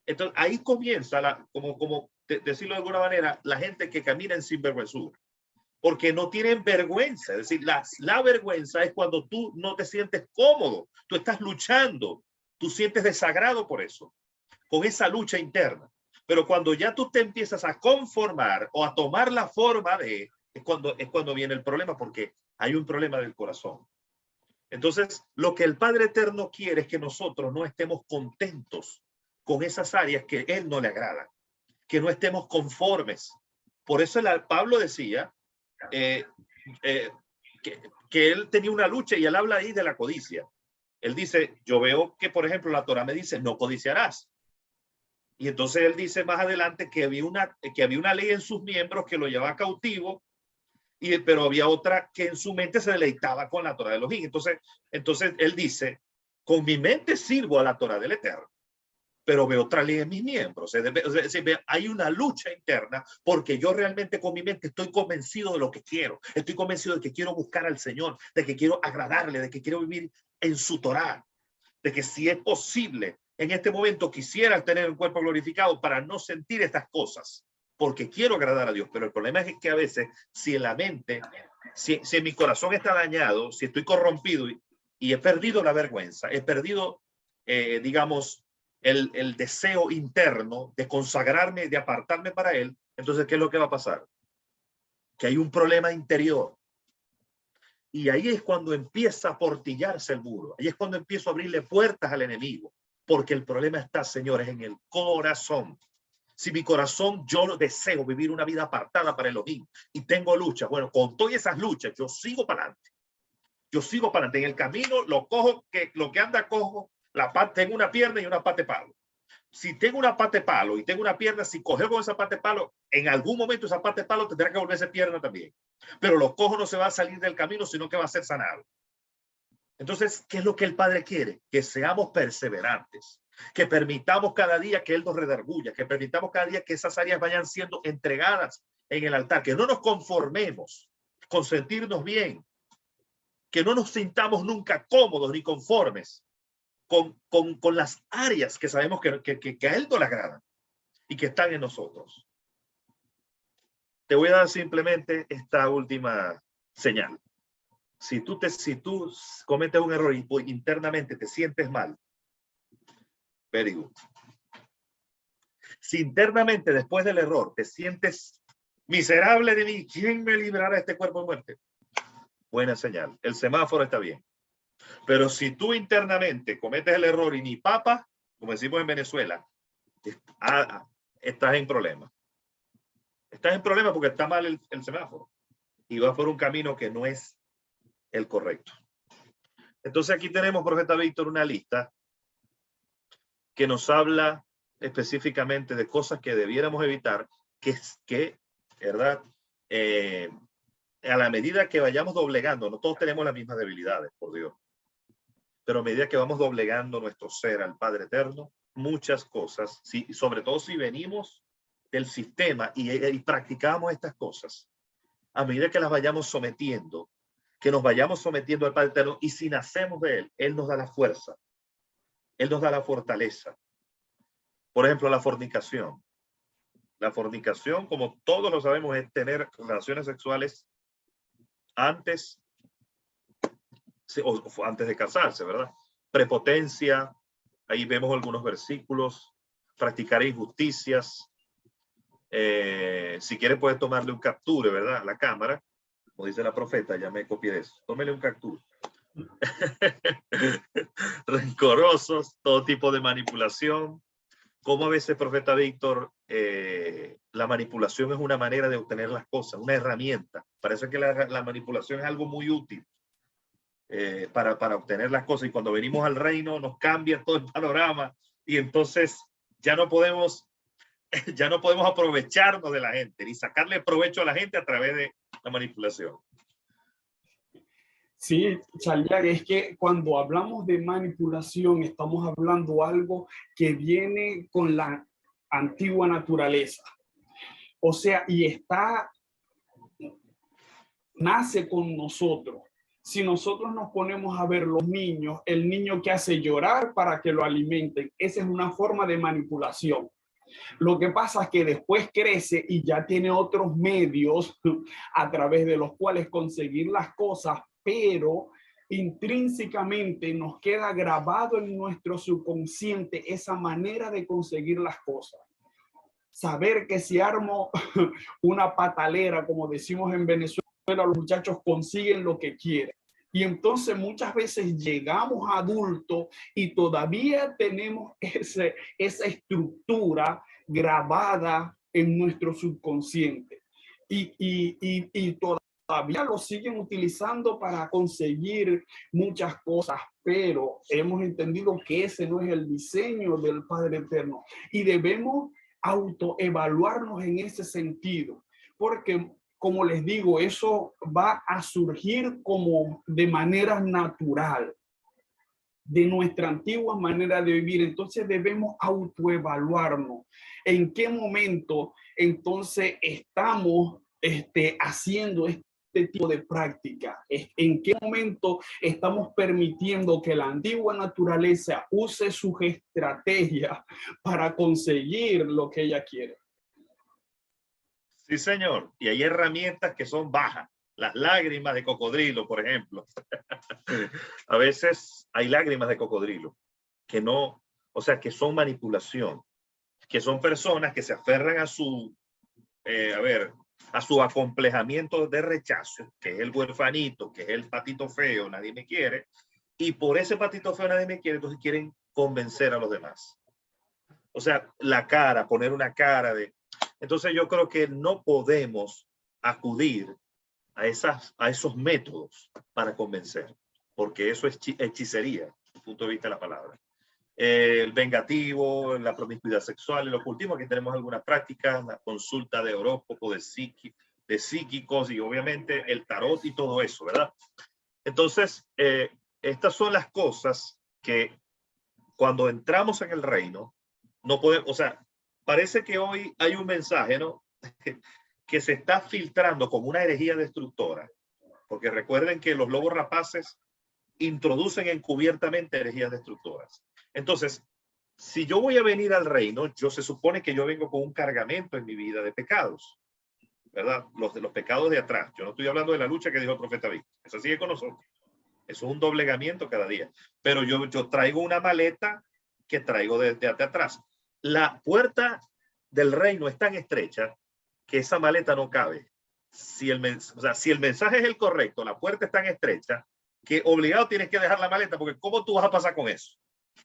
A: entonces ahí comienza, como decirlo de alguna manera, la gente que camina en sinvergüenzura, porque no tienen vergüenza. Es decir, la vergüenza es cuando tú no te sientes cómodo, tú estás luchando, tú sientes desagrado por eso, con esa lucha interna. Pero cuando ya tú te empiezas a conformar o a tomar la forma de, es cuando viene el problema, porque hay un problema del corazón. Entonces, lo que el Padre Eterno quiere es que nosotros no estemos contentos con esas áreas que Él no le agrada, que no estemos conformes. Por eso Pablo decía que él tenía una lucha, y él habla ahí de la codicia. Él dice, yo veo que, por ejemplo, la Torá me dice, no codiciarás. Y entonces él dice más adelante que había una ley en sus miembros que lo llevaba cautivo, pero había otra que en su mente se deleitaba con la Torá de Elohim. Entonces él dice, con mi mente sirvo a la Torá del Eterno, pero veo otra ley en mis miembros. Es decir, hay una lucha interna, porque yo realmente con mi mente estoy convencido de lo que quiero. Estoy convencido de que quiero buscar al Señor, de que quiero agradarle, de que quiero vivir en su Torá, de que si es posible, en este momento quisiera tener un cuerpo glorificado para no sentir estas cosas, porque quiero agradar a Dios. Pero el problema es que a veces, si en la mente, si mi corazón está dañado, si estoy corrompido y he perdido la vergüenza, he perdido, digamos, el deseo interno de consagrarme, de apartarme para Él, entonces, ¿qué es lo que va a pasar? Que hay un problema interior. Y ahí es cuando empieza a portillarse el muro. Ahí es cuando empiezo a abrirle puertas al enemigo. Porque el problema está, señores, en el corazón. Si mi corazón, yo deseo vivir una vida apartada para Elohim y tengo luchas, bueno, con todas esas luchas, yo sigo para adelante. Yo sigo para adelante. En el camino lo cojo, lo que anda cojo, tengo una pierna y una pata de palo. Si tengo una pata de palo y tengo una pierna, si cojo con esa pata de palo, en algún momento esa pata de palo tendrá que volverse pierna también. Pero los cojos no se va a salir del camino, sino que va a ser sanado. Entonces, ¿qué es lo que el Padre quiere? Que seamos perseverantes, que permitamos cada día que Él nos redarguya, que permitamos cada día que esas áreas vayan siendo entregadas en el altar, que no nos conformemos con sentirnos bien, que no nos sintamos nunca cómodos ni conformes con las áreas que sabemos que a Él no le agradan y que están en nosotros. Te voy a dar simplemente esta última señal. Si tú cometes un error y internamente te sientes mal, very good. Si internamente después del error te sientes miserable de mí, ¿quién me librará de este cuerpo de muerte? Buena señal. El semáforo está bien. Pero si tú internamente cometes el error y ni papa, como decimos en Venezuela, estás en problema. Estás en problema porque está mal el semáforo y vas por un camino que no es el correcto. Entonces aquí tenemos, profeta Víctor, una lista que nos habla específicamente de cosas que debiéramos evitar, ¿verdad? A la medida que vayamos doblegando, no todos tenemos las mismas debilidades, por Dios, pero a medida que vamos doblegando nuestro ser al Padre Eterno, muchas cosas, sobre todo si venimos del sistema y practicamos estas cosas, a medida que las vayamos sometiendo, que nos vayamos sometiendo al Padre Eterno, y si nacemos de Él, Él nos da la fuerza, Él nos da la fortaleza. Por ejemplo, la fornicación. La fornicación, como todos lo sabemos, es tener relaciones sexuales antes de casarse, ¿verdad? Prepotencia, ahí vemos algunos versículos, practicar injusticias. Si quiere puede tomarle un capture, ¿verdad? A la cámara, como dice la profeta, ya me copié de eso. Tómele un capture. Rencorosos, todo tipo de manipulación. Como a veces, profeta Víctor, la manipulación es una manera de obtener las cosas, una herramienta. Parece que la manipulación es algo muy útil para obtener las cosas, y cuando venimos al reino nos cambia todo el panorama y entonces ya no podemos aprovecharnos de la gente ni sacarle provecho a la gente a través de la manipulación.
B: Sí, Chaliar, es que cuando hablamos de manipulación estamos hablando algo que viene con la antigua naturaleza. O sea, nace con nosotros. Si nosotros nos ponemos a ver los niños, el niño que hace llorar para que lo alimenten, esa es una forma de manipulación. Lo que pasa es que después crece y ya tiene otros medios a través de los cuales conseguir las cosas, pero intrínsecamente nos queda grabado en nuestro subconsciente esa manera de conseguir las cosas. Saber que si armo una patalera, como decimos en Venezuela, los muchachos consiguen lo que quieren. Y entonces muchas veces llegamos a adultos y todavía tenemos esa estructura grabada en nuestro subconsciente. Y todavía lo siguen utilizando para conseguir muchas cosas, pero hemos entendido que ese no es el diseño del Padre Eterno. Y debemos autoevaluarnos en ese sentido, porque como les digo, eso va a surgir como de manera natural, de nuestra antigua manera de vivir. Entonces debemos autoevaluarnos. ¿En qué momento entonces estamos haciendo este tipo de práctica? ¿En qué momento estamos permitiendo que la antigua naturaleza use sus estrategias para conseguir lo que ella quiere?
A: Sí, señor. Y hay herramientas que son bajas. Las lágrimas de cocodrilo, por ejemplo. A veces hay lágrimas de cocodrilo que no, o sea, que son manipulación, que son personas que se aferran a su acomplejamiento de rechazo, que es el huerfanito, que es el patito feo, nadie me quiere, y por ese patito feo nadie me quiere, entonces quieren convencer a los demás. O sea, poner una cara de... Entonces yo creo que no podemos acudir a esos métodos para convencer, porque eso es hechicería, desde el punto de vista de la palabra. El vengativo, la promiscuidad sexual, el ocultismo, aquí tenemos algunas prácticas, la consulta de horóscopo, de psíquicos y obviamente el tarot y todo eso, ¿verdad? Entonces, estas son las cosas que cuando entramos en el reino, no podemos, o sea, parece que hoy hay un mensaje, ¿no? Que se está filtrando como una herejía destructora, porque recuerden que los lobos rapaces introducen encubiertamente herejías destructoras. Entonces, si yo voy a venir al reino, se supone que yo vengo con un cargamento en mi vida de pecados. ¿verdad? Los de los pecados de atrás. Yo no estoy hablando de la lucha que dijo el profeta Víctor. Eso sigue con nosotros. Eso es un doblegamiento cada día. Pero yo traigo una maleta que traigo desde atrás. La puerta del reino es tan estrecha que esa maleta no cabe. Si el mensaje es el correcto, la puerta es tan estrecha que obligado tienes que dejar la maleta, porque ¿cómo tú vas a pasar con eso?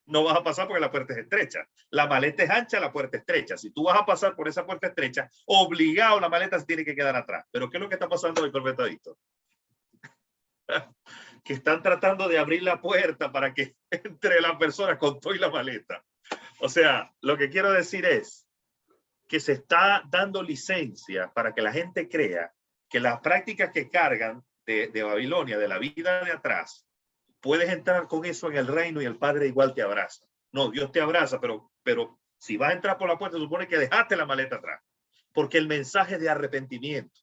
A: No vas a pasar porque la puerta es estrecha. La maleta es ancha, la puerta es estrecha. Si tú vas a pasar por esa puerta estrecha, obligado la maleta se tiene que quedar atrás. Pero ¿qué es lo que está pasando hoy, profeta Víctor? Que están tratando de abrir la puerta para que entre la persona con todo y la maleta. O sea, lo que quiero decir es que se está dando licencia para que la gente crea que las prácticas que cargan de Babilonia, de la vida de atrás, puedes entrar con eso en el reino y el Padre igual te abraza. No, Dios te abraza, pero si vas a entrar por la puerta, supone que dejaste la maleta atrás. Porque el mensaje de arrepentimiento,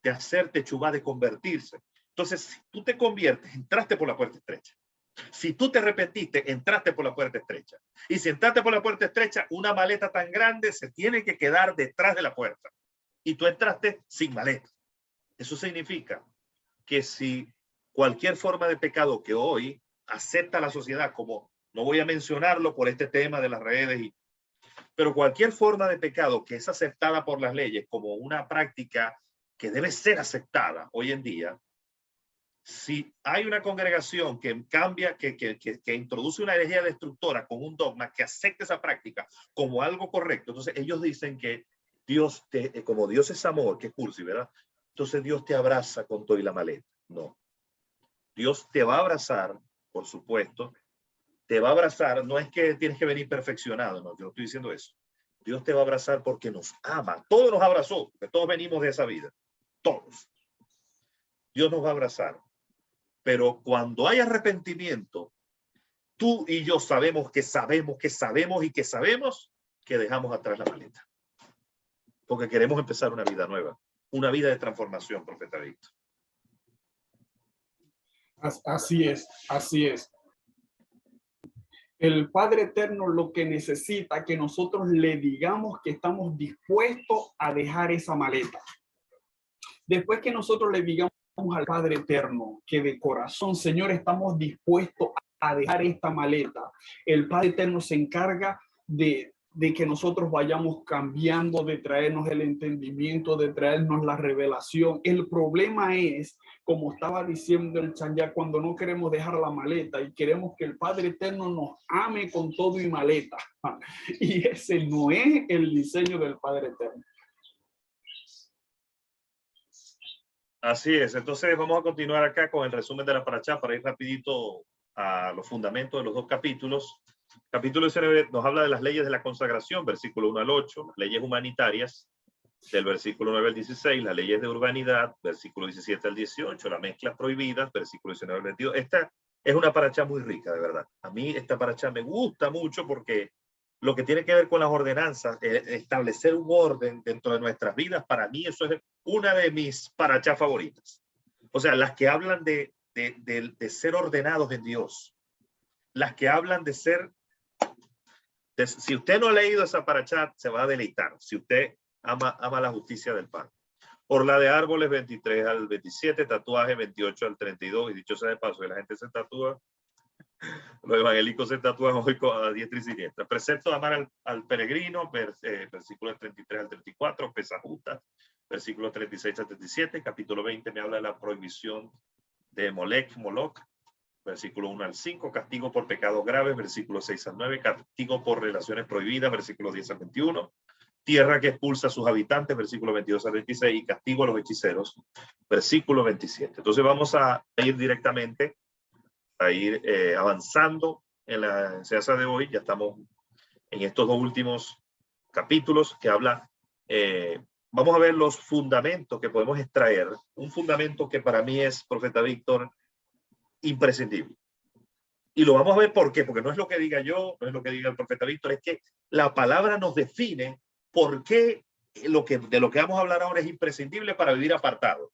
A: de hacerte chubá, de convertirse. Entonces, si tú te conviertes, entraste por la puerta estrecha. Si tú te arrepentiste, entraste por la puerta estrecha. Y si entraste por la puerta estrecha, una maleta tan grande se tiene que quedar detrás de la puerta. Y tú entraste sin maleta. Eso significa que si cualquier forma de pecado que hoy acepta la sociedad, como no voy a mencionarlo por este tema de las redes, pero cualquier forma de pecado que es aceptada por las leyes como una práctica que debe ser aceptada hoy en día, si hay una congregación que cambia, que introduce una herejía destructora con un dogma que acepte esa práctica como algo correcto, entonces ellos dicen que Dios, como Dios es amor, que es cursi, ¿verdad? Entonces Dios te abraza con todo y la maleta. No. Dios te va a abrazar, por supuesto, te va a abrazar, no es que tienes que venir perfeccionado, no, yo no estoy diciendo eso. Dios te va a abrazar porque nos ama. Todos nos abrazó, porque todos venimos de esa vida. Todos. Dios nos va a abrazar. Pero cuando hay arrepentimiento, tú y yo sabemos que dejamos atrás la maleta. Porque queremos empezar una vida nueva, una vida de transformación, profeta Víctor.
B: Así es, así es. El Padre Eterno lo que necesita que nosotros le digamos que estamos dispuestos a dejar esa maleta. Después que nosotros le digamos al Padre Eterno que de corazón, Señor, estamos dispuestos a dejar esta maleta, el Padre Eterno se encarga de que nosotros vayamos cambiando, de traernos el entendimiento, de traernos la revelación. El problema es, como estaba diciendo el Chanyá, cuando no queremos dejar la maleta y queremos que el Padre Eterno nos ame con todo y maleta. Y ese no es el diseño del Padre Eterno.
A: Así es. Entonces vamos a continuar acá con el resumen de la parashá para ir rapidito a los fundamentos de los dos capítulos. Capítulo 19 nos habla de las leyes de la consagración, versículo 1 al 8, las leyes humanitarias, del versículo 9 al 16, las leyes de urbanidad, versículo 17 al 18, las mezclas prohibidas, versículo 19 al 22. Esta es una parashá muy rica, de verdad. A mí esta parashá me gusta mucho porque lo que tiene que ver con las ordenanzas, establecer un orden dentro de nuestras vidas, para mí eso es una de mis parashá favoritas. O sea, las que hablan de ser ordenados en Dios, las que hablan de ser, si usted no ha leído esa parashá, se va a deleitar, si usted ama la justicia del Padre. Por la de árboles 23 al 27, tatuaje 28 al 32, y dicho sea de paso, que la gente se tatúa, los evangélicos se tatúan hoy a diestra y siniestra. Precepto de amar al peregrino, versículos 33 al 34, pesajusta, versículos 36 al 37, capítulo 20 me habla de la prohibición de Moloch, versículo 1 al 5, castigo por pecados graves, versículo 6 al 9, castigo por relaciones prohibidas, versículo 10 al 21, tierra que expulsa a sus habitantes, versículo 22 al 26, y castigo a los hechiceros, versículo 27. Entonces vamos a ir directamente a ir avanzando en la enseñanza de hoy. Ya estamos en estos dos últimos capítulos que habla, vamos a ver los fundamentos que podemos extraer. Un fundamento que para mí es, profeta Víctor, imprescindible. Y lo vamos a ver por qué, porque no es lo que diga yo, no es lo que diga el profeta Víctor, es que la palabra nos define por qué de lo que vamos a hablar ahora es imprescindible para vivir apartado.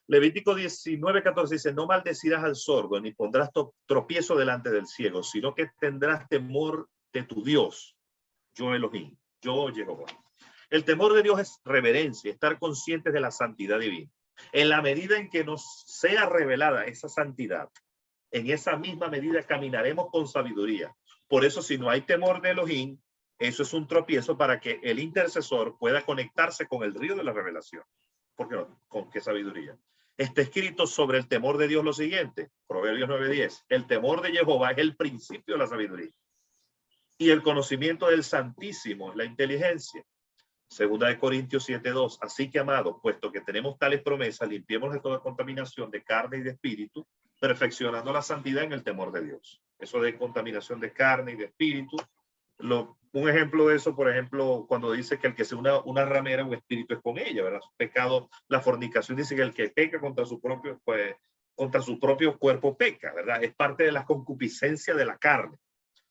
A: Levítico 19:14 dice, no maldecirás al sordo, ni pondrás tropiezo delante del ciego, sino que tendrás temor de tu Dios, yo Elohim, yo Jehová. El temor de Dios es reverencia, estar conscientes de la santidad divina. En la medida en que nos sea revelada esa santidad, en esa misma medida caminaremos con sabiduría. Por eso, si no hay temor de Elohim, eso es un tropiezo para que el intercesor pueda conectarse con el río de la revelación. ¿Por qué no? ¿Con qué sabiduría? Está escrito sobre el temor de Dios lo siguiente, Proverbios 9:10. El temor de Jehová es el principio de la sabiduría. Y el conocimiento del Santísimo es la inteligencia. Segunda de Corintios 7:2. Así que, amados, puesto que tenemos tales promesas, limpiemos de toda contaminación de carne y de espíritu, perfeccionando la santidad en el temor de Dios. Eso de contaminación de carne y de espíritu. Un ejemplo de eso, por ejemplo, cuando dice que el que sea una ramera, un espíritu es con ella, ¿verdad? Pecado, la fornicación dice que el que peca contra su propio cuerpo peca, ¿verdad? Es parte de la concupiscencia de la carne.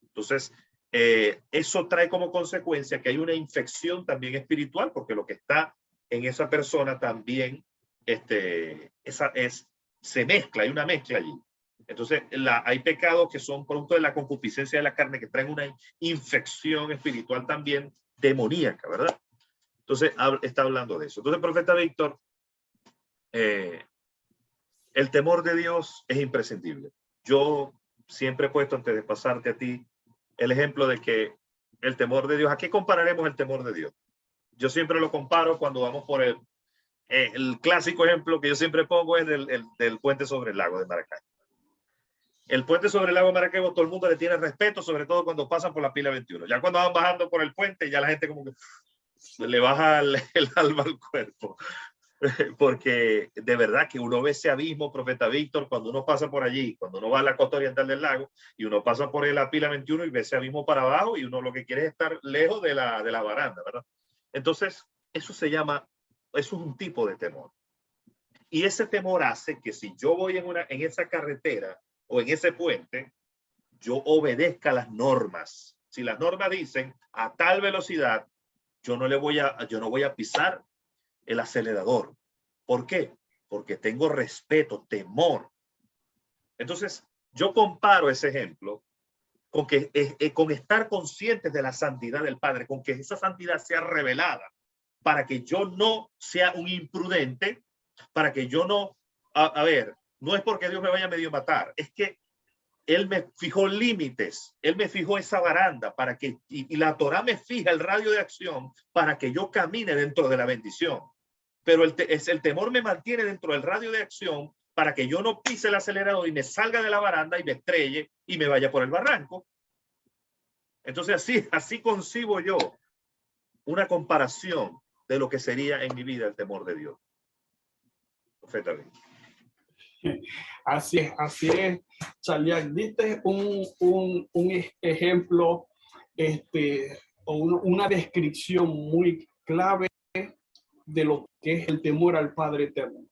A: Entonces, eso trae como consecuencia que hay una infección también espiritual, porque lo que está en esa persona también se mezcla, hay una mezcla allí. Entonces, hay pecados que son producto de la concupiscencia de la carne, que traen una infección espiritual también demoníaca, ¿verdad? Entonces, está hablando de eso. Entonces, profeta Víctor, el temor de Dios es imprescindible. Yo siempre he puesto, antes de pasarte a ti, el ejemplo de que el temor de Dios, ¿a qué compararemos el temor de Dios? Yo siempre lo comparo cuando vamos por el clásico ejemplo que yo siempre pongo es del puente sobre el lago de Maracaibo. El puente sobre el lago de Maracaibo, todo el mundo le tiene respeto, sobre todo cuando pasan por la pila 21. Ya cuando van bajando por el puente, ya la gente como que le baja el alma al cuerpo. Porque de verdad que uno ve ese abismo, profeta Víctor, cuando uno pasa por allí, cuando uno va a la costa oriental del lago y uno pasa por la pila 21 y ve ese abismo para abajo y uno lo que quiere es estar lejos de la baranda, ¿verdad? Entonces, eso es un tipo de temor. Y ese temor hace que si yo voy en esa carretera o en ese puente, yo obedezca las normas. Si las normas dicen a tal velocidad, yo no voy a pisar el acelerador. ¿Por qué? Porque tengo respeto, temor. Entonces, yo comparo ese ejemplo con estar conscientes de la santidad del Padre, con que esa santidad sea revelada, para que yo no sea un imprudente, para que yo no, no es porque Dios me vaya a medio matar, es que Él me fijó límites, Él me fijó esa baranda para que, y la Torá me fija el radio de acción para que yo camine dentro de la bendición. Pero el temor me mantiene dentro del radio de acción para que yo no pise el acelerador y me salga de la baranda y me estrelle y me vaya por el barranco. Entonces así concibo yo una comparación de lo que sería en mi vida el temor de Dios. Perfectamente.
B: Así es, Chaliak. Diste un ejemplo, o una descripción muy clave de lo que es el temor al Padre Eterno.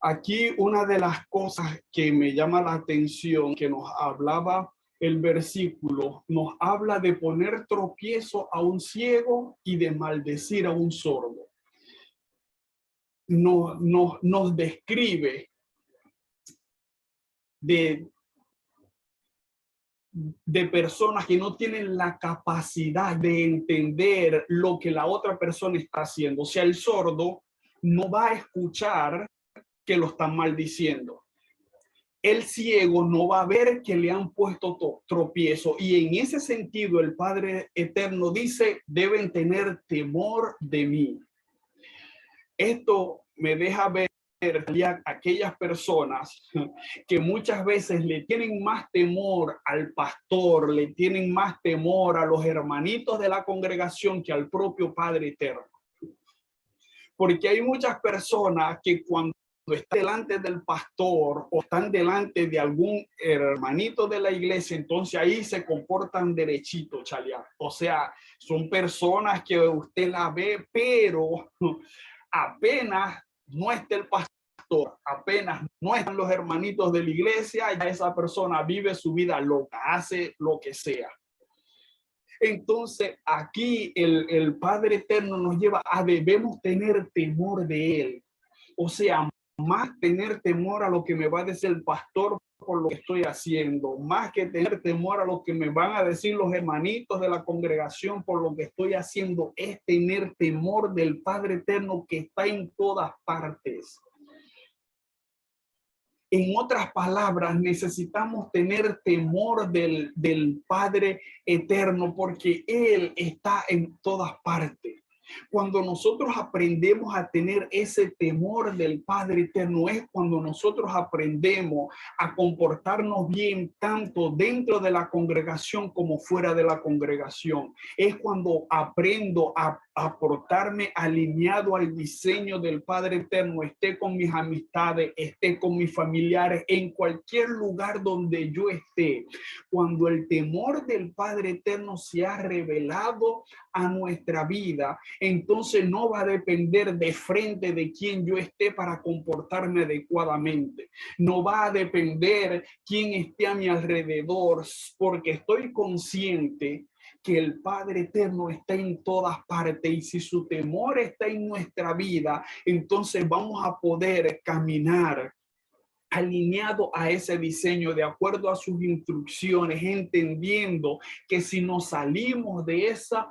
B: Aquí una de las cosas que me llama la atención, que nos hablaba el versículo, nos habla de poner tropiezo a un ciego y de maldecir a un sordo. Nos describe de personas que no tienen la capacidad de entender lo que la otra persona está haciendo. O sea, el sordo no va a escuchar que lo están maldiciendo. El ciego no va a ver que le han puesto tropiezo. Y en ese sentido, el Padre Eterno dice, deben tener temor de mí. Esto me deja ver a aquellas personas que muchas veces le tienen más temor al pastor, le tienen más temor a los hermanitos de la congregación que al propio Padre Eterno. Porque hay muchas personas que cuando están delante del pastor o están delante de algún hermanito de la iglesia, entonces ahí se comportan derechito, Chaliak. O sea, son personas que usted la ve, pero apenas no está el pastor, apenas no están los hermanitos de la iglesia, ya esa persona vive su vida loca, hace lo que sea. Entonces aquí el Padre Eterno nos lleva a debemos tener temor de Él. O sea, más tener temor a lo que me va a decir el pastor, por lo que estoy haciendo, más que tener temor a lo que me van a decir los hermanitos de la congregación por lo que estoy haciendo, es tener temor del Padre Eterno que está en todas partes. En otras palabras, necesitamos tener temor del Padre Eterno porque Él está en todas partes. Cuando nosotros aprendemos a tener ese temor del Padre Eterno, es cuando nosotros aprendemos a comportarnos bien tanto dentro de la congregación como fuera de la congregación. Es cuando aprendo a portarme alineado al diseño del Padre Eterno, esté con mis amistades, esté con mis familiares, en cualquier lugar donde yo esté. Cuando el temor del Padre Eterno se ha revelado a nuestra vida, entonces no va a depender de frente de quién yo esté para comportarme adecuadamente. No va a depender quién esté a mi alrededor, porque estoy consciente que el Padre Eterno está en todas partes y si su temor está en nuestra vida, entonces vamos a poder caminar alineado a ese diseño, de acuerdo a sus instrucciones, entendiendo que si nos salimos de esos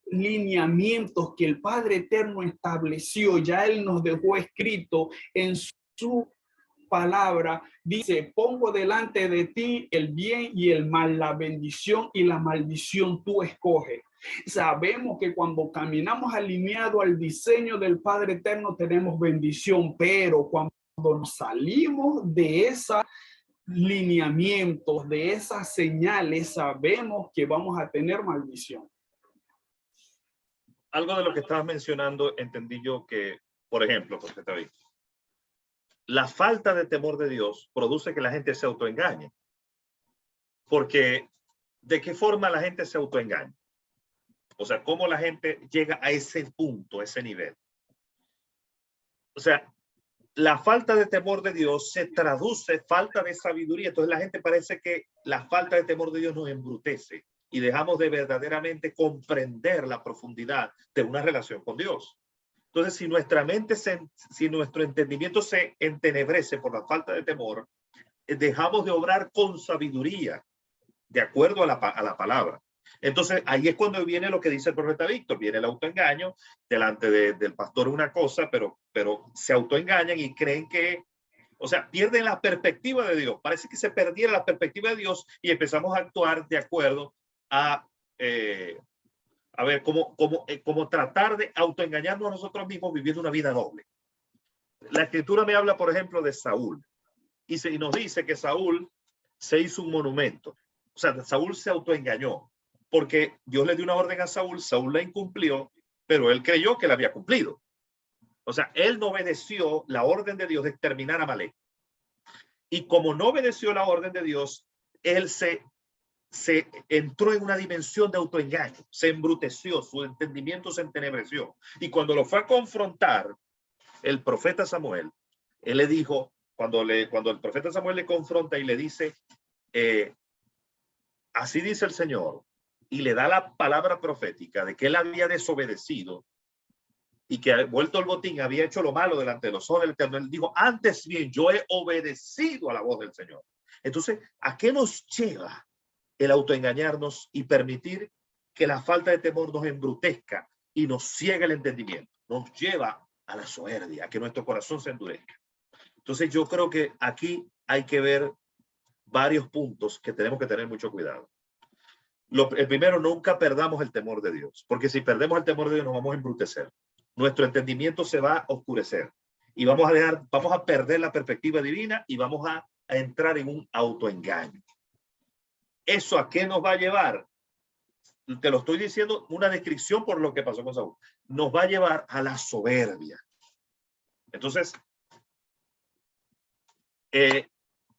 B: lineamientos que el Padre Eterno estableció, ya Él nos dejó escrito en su palabra, dice, pongo delante de ti el bien y el mal, la bendición y la maldición, tú escoges. Sabemos que cuando caminamos alineado al diseño del Padre Eterno tenemos bendición, pero cuando nos salimos de esos lineamientos, de esas señales, sabemos que vamos a tener maldición.
A: Algo de lo que estabas mencionando, entendí yo que, por ejemplo, porque está bien, la falta de temor de Dios produce que la gente se autoengañe. Porque, ¿de qué forma la gente se autoengaña? O sea, ¿cómo la gente llega a ese punto, a ese nivel? O sea, la falta de temor de Dios se traduce falta de sabiduría. Entonces la gente parece que la falta de temor de Dios nos embrutece y dejamos de verdaderamente comprender la profundidad de una relación con Dios. Entonces, si nuestra mente, si nuestro entendimiento se entenebrece por la falta de temor, dejamos de obrar con sabiduría, de acuerdo a la palabra. Entonces, ahí es cuando viene lo que dice el profeta Víctor, viene el autoengaño, delante del pastor una cosa, pero se autoengañan y creen que, o sea, pierden la perspectiva de Dios. Parece que se perdiera la perspectiva de Dios y empezamos a actuar de acuerdo a ver, como tratar de autoengañarnos a nosotros mismos viviendo una vida doble. La escritura me habla, por ejemplo, de Saúl y nos dice que Saúl se hizo un monumento. O sea, Saúl se autoengañó porque Dios le dio una orden a Saúl, Saúl la incumplió, pero él creyó que la había cumplido. O sea, él no obedeció la orden de Dios de exterminar a Amalek. Y como no obedeció la orden de Dios, él se entró en una dimensión de autoengaño, se embruteció, su entendimiento se entenebreció. Y cuando lo fue a confrontar el profeta Samuel, él le dijo, cuando el profeta Samuel le confronta y le dice, así dice el Señor, y le da la palabra profética de que él había desobedecido y que vuelto el botín había hecho lo malo delante de los ojos del Eterno, él dijo, antes bien, yo he obedecido a la voz del Señor. Entonces, ¿a qué nos lleva el autoengañarnos y permitir que la falta de temor nos embrutezca y nos ciega el entendimiento? Nos lleva a la soberbia, a que nuestro corazón se endurezca. Entonces yo creo que aquí hay que ver varios puntos que tenemos que tener mucho cuidado. El primero, nunca perdamos el temor de Dios, porque si perdemos el temor de Dios nos vamos a embrutecer. Nuestro entendimiento se va a oscurecer y vamos a perder la perspectiva divina y vamos a entrar en un autoengaño. ¿Eso a qué nos va a llevar? Te lo estoy diciendo, una descripción por lo que pasó con Saúl. Nos va a llevar a la soberbia. Entonces,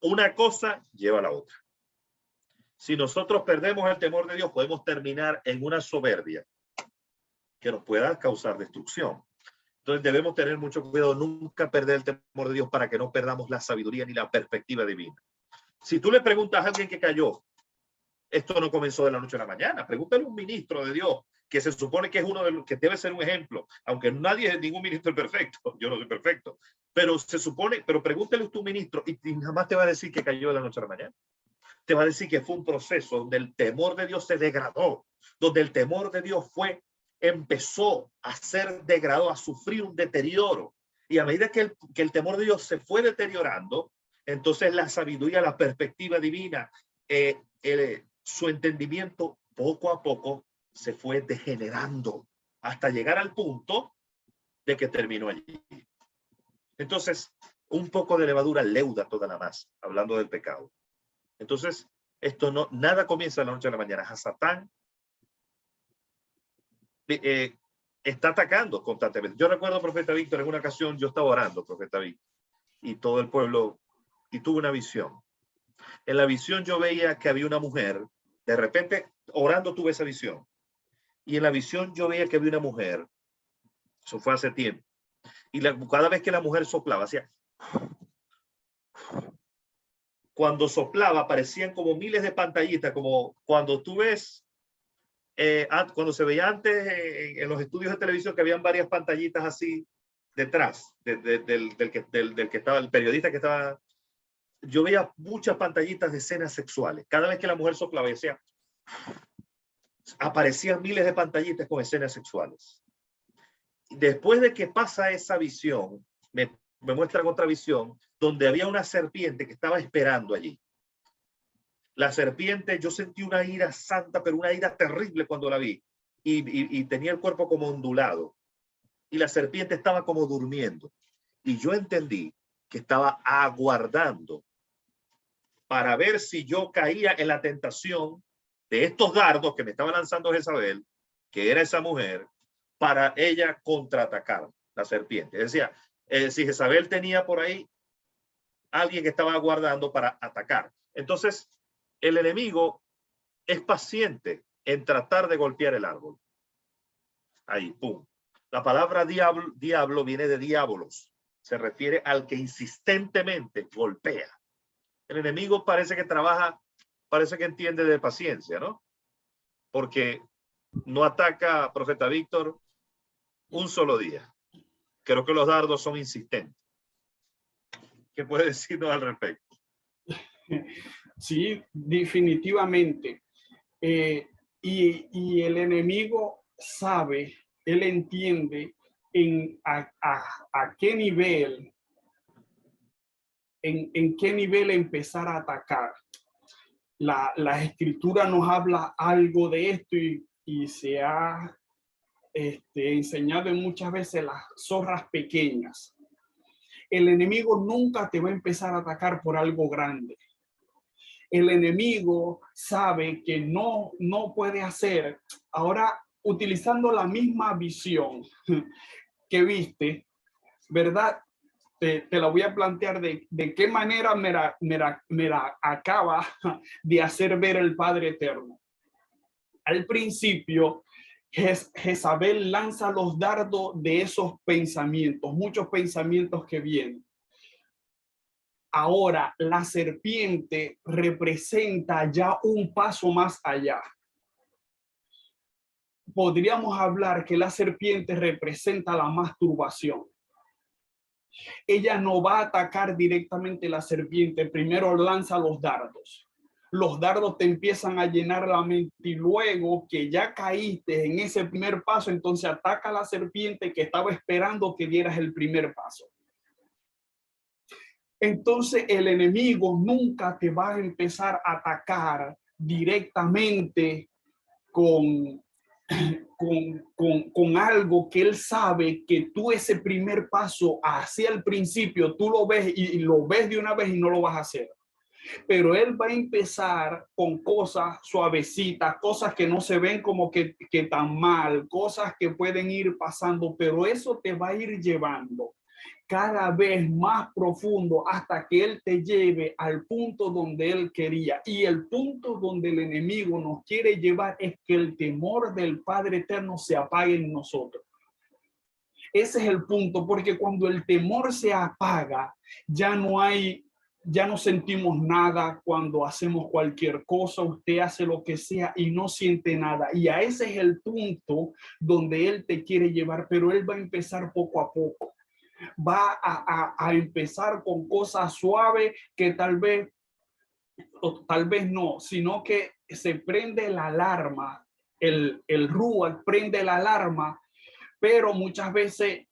A: una cosa lleva a la otra. Si nosotros perdemos el temor de Dios, podemos terminar en una soberbia que nos pueda causar destrucción. Entonces debemos tener mucho cuidado, nunca perder el temor de Dios para que no perdamos la sabiduría ni la perspectiva divina. Si tú le preguntas a alguien que cayó, esto no comenzó de la noche a la mañana, pregúntale a un ministro de Dios que se supone que es uno de los que debe ser un ejemplo, aunque ningún ministro es perfecto, yo no soy perfecto, pero se supone, pero pregúntale a tu ministro y jamás te va a decir que cayó de la noche a la mañana. Te va a decir que fue un proceso donde el temor de Dios se degradó, donde el temor de Dios empezó a ser degradado, a sufrir un deterioro. Y a medida que el temor de Dios se fue deteriorando, entonces la sabiduría, la perspectiva divina, su entendimiento poco a poco se fue degenerando hasta llegar al punto de que terminó allí. Entonces, un poco de levadura leuda toda la masa, hablando del pecado. Entonces, nada comienza de la noche a la mañana. A Satán está atacando constantemente. Yo recuerdo, profeta Víctor, en una ocasión yo estaba orando, profeta Víctor, y todo el pueblo, y tuve una visión. En la visión yo veía que había una mujer, de repente orando tuve esa visión, y en la visión yo veía que había una mujer, eso fue hace tiempo, y cada vez que la mujer soplaba, hacía, cuando soplaba aparecían como miles de pantallitas, como cuando tú ves, cuando se veía antes en los estudios de televisión que habían varias pantallitas así detrás del que estaba, el periodista que estaba. Yo veía muchas pantallitas de escenas sexuales. Cada vez que la mujer soplaba, decía, aparecían miles de pantallitas con escenas sexuales. Después de que pasa esa visión, me muestran otra visión donde había una serpiente que estaba esperando allí. La serpiente, yo sentí una ira santa, pero una ira terrible cuando la vi. Y tenía el cuerpo como ondulado. Y la serpiente estaba como durmiendo. Y yo entendí que estaba aguardando para ver si yo caía en la tentación de estos dardos que me estaba lanzando Jezabel, que era esa mujer, para ella contraatacar la serpiente. Es decir, si Jezabel tenía por ahí alguien que estaba aguardando para atacar. Entonces, el enemigo es paciente en tratar de golpear el árbol. Ahí, pum. La palabra diablo viene de diabolos. Se refiere al que insistentemente golpea. El enemigo parece que trabaja, parece que entiende de paciencia, ¿no? Porque no ataca, profeta Víctor, un solo día. Creo que los dardos son insistentes. ¿Qué puede decirnos al respecto?
B: Sí, definitivamente. Y el enemigo sabe, él entiende a qué nivel, en qué nivel empezar a atacar. La escritura nos habla algo de esto y se ha enseñado en muchas veces las zorras pequeñas. El enemigo nunca te va a empezar a atacar por algo grande. El enemigo sabe que no puede hacer. Ahora, utilizando la misma visión que viste, ¿verdad? Te la voy a plantear de qué manera me la acaba de hacer ver el Padre Eterno. Al principio, Jezabel lanza los dardos de esos pensamientos, muchos pensamientos que vienen. Ahora, la serpiente representa ya un paso más allá. Podríamos hablar que la serpiente representa la masturbación. Ella no va a atacar directamente la serpiente, primero lanza los dardos. Los dardos te empiezan a llenar la mente y luego que ya caíste en ese primer paso, entonces ataca a la serpiente que estaba esperando que dieras el primer paso. Entonces el enemigo nunca te va a empezar a atacar directamente con algo que él sabe que tú ese primer paso hacia el principio, tú lo ves y lo ves de una vez y no lo vas a hacer. Pero él va a empezar con cosas suavecitas, cosas que no se ven como que tan mal, cosas que pueden ir pasando, pero eso te va a ir llevando cada vez más profundo hasta que él te lleve al punto donde él quería. Y el punto donde el enemigo nos quiere llevar es que el temor del Padre Eterno se apague en nosotros. Ese es el punto, porque cuando el temor se apaga, ya no hay ya no sentimos nada cuando hacemos cualquier cosa, usted hace lo que sea y no siente nada. Y a ese es el punto donde él te quiere llevar, pero él va a empezar poco a poco. Va a empezar con cosas suaves que tal vez, o tal vez no, sino que se prende la alarma, el RUA prende la alarma, pero muchas veces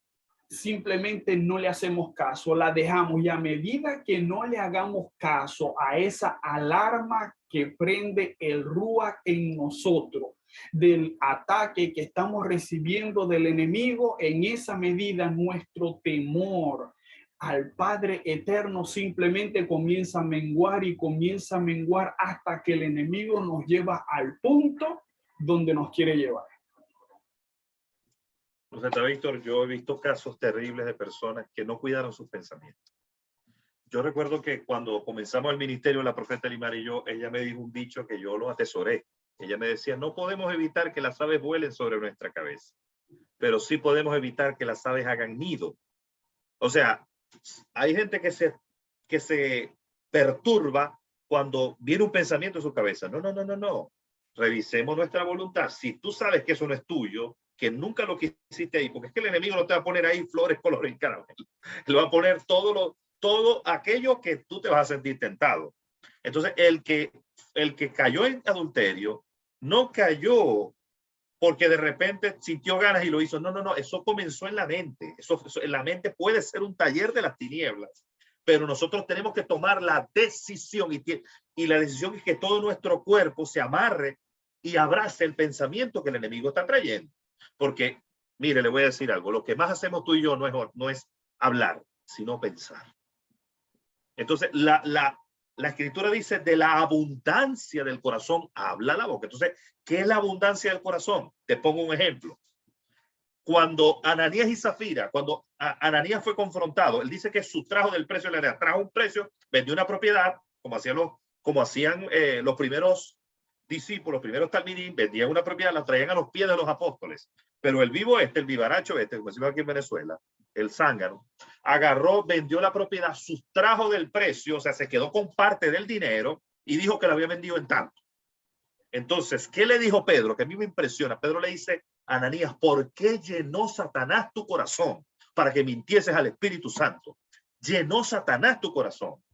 B: simplemente no le hacemos caso, la dejamos, y a medida que no le hagamos caso a esa alarma que prende el RUA en nosotros, del ataque que estamos recibiendo del enemigo, en esa medida nuestro temor al Padre eterno simplemente comienza a menguar y comienza a menguar hasta que el enemigo nos lleva al punto donde nos quiere llevar.
A: Profeta Víctor, yo he visto casos terribles de personas que no cuidaron sus pensamientos. Yo recuerdo que cuando comenzamos el ministerio, la profeta Elimar y yo, ella me dijo un dicho que yo lo atesoré. Ella me decía, no podemos evitar que las aves vuelen sobre nuestra cabeza, pero sí podemos evitar que las aves hagan nido. O sea, hay gente que se perturba cuando viene un pensamiento en su cabeza. No, no, no, no, no. Revisemos nuestra voluntad. Si tú sabes que eso no es tuyo, que nunca lo quisiste ahí, porque es que el enemigo no te va a poner ahí flores, colores y caramelo. Le va a poner todo aquello que tú te vas a sentir tentado. Entonces, el que cayó en adulterio, no cayó porque de repente sintió ganas y lo hizo. No, no, no, eso comenzó en la mente. Eso en la mente puede ser un taller de las tinieblas, pero nosotros tenemos que tomar la decisión y la decisión es que todo nuestro cuerpo se amarre y abrace el pensamiento que el enemigo está trayendo. Porque, mire, le voy a decir algo, lo que más hacemos tú y yo no es hablar, sino pensar. Entonces, la escritura dice, de la abundancia del corazón habla la boca. Entonces, ¿qué es la abundancia del corazón? Te pongo un ejemplo. Cuando Ananías y Zafira, cuando Ananías fue confrontado, él dice que sustrajo del precio de la heredad, trajo un precio, vendió una propiedad, como hacían los primeros discípulos, los primeros talmidim, vendían una propiedad, la traían a los pies de los apóstoles. Pero el vivaracho como decimos aquí en Venezuela, el zángano, agarró, vendió la propiedad, sustrajo del precio, o sea, se quedó con parte del dinero y dijo que la había vendido en tanto. Entonces, ¿qué le dijo Pedro? Que a mí me impresiona. Pedro le dice a Ananías, ¿por qué llenó Satanás tu corazón para que mintieses al Espíritu Santo? Llenó Satanás tu corazón.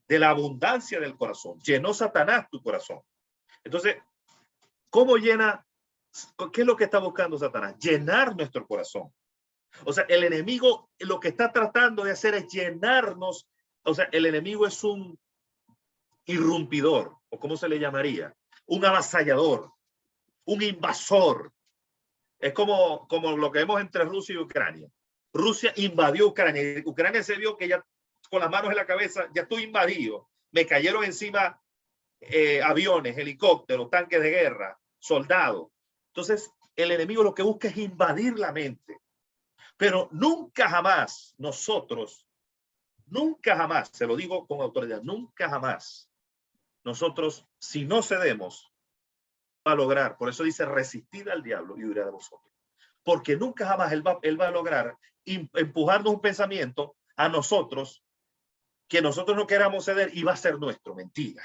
A: De la abundancia del corazón. Llenó Satanás tu corazón. Entonces, ¿cómo llena? ¿Qué es lo que está buscando Satanás? Llenar nuestro corazón. O sea, el enemigo lo que está tratando de hacer es llenarnos. O sea, el enemigo es un irrumpidor, o ¿cómo se le llamaría? Un avasallador, un invasor. Es como lo que vemos entre Rusia y Ucrania. Rusia invadió Ucrania. Ucrania se vio que ya con las manos en la cabeza, ya estoy invadido. Me cayeron encima aviones, helicópteros, tanques de guerra, soldados. Entonces, el enemigo lo que busca es invadir la mente. Pero nunca jamás nosotros, nunca jamás, se lo digo con autoridad, nunca jamás nosotros, si no cedemos, va a lograr. Por eso dice, resistid al diablo y huirá de vosotros. Porque nunca jamás él va a lograr empujarnos un pensamiento a nosotros que nosotros no queramos ceder y va a ser nuestro. Mentira.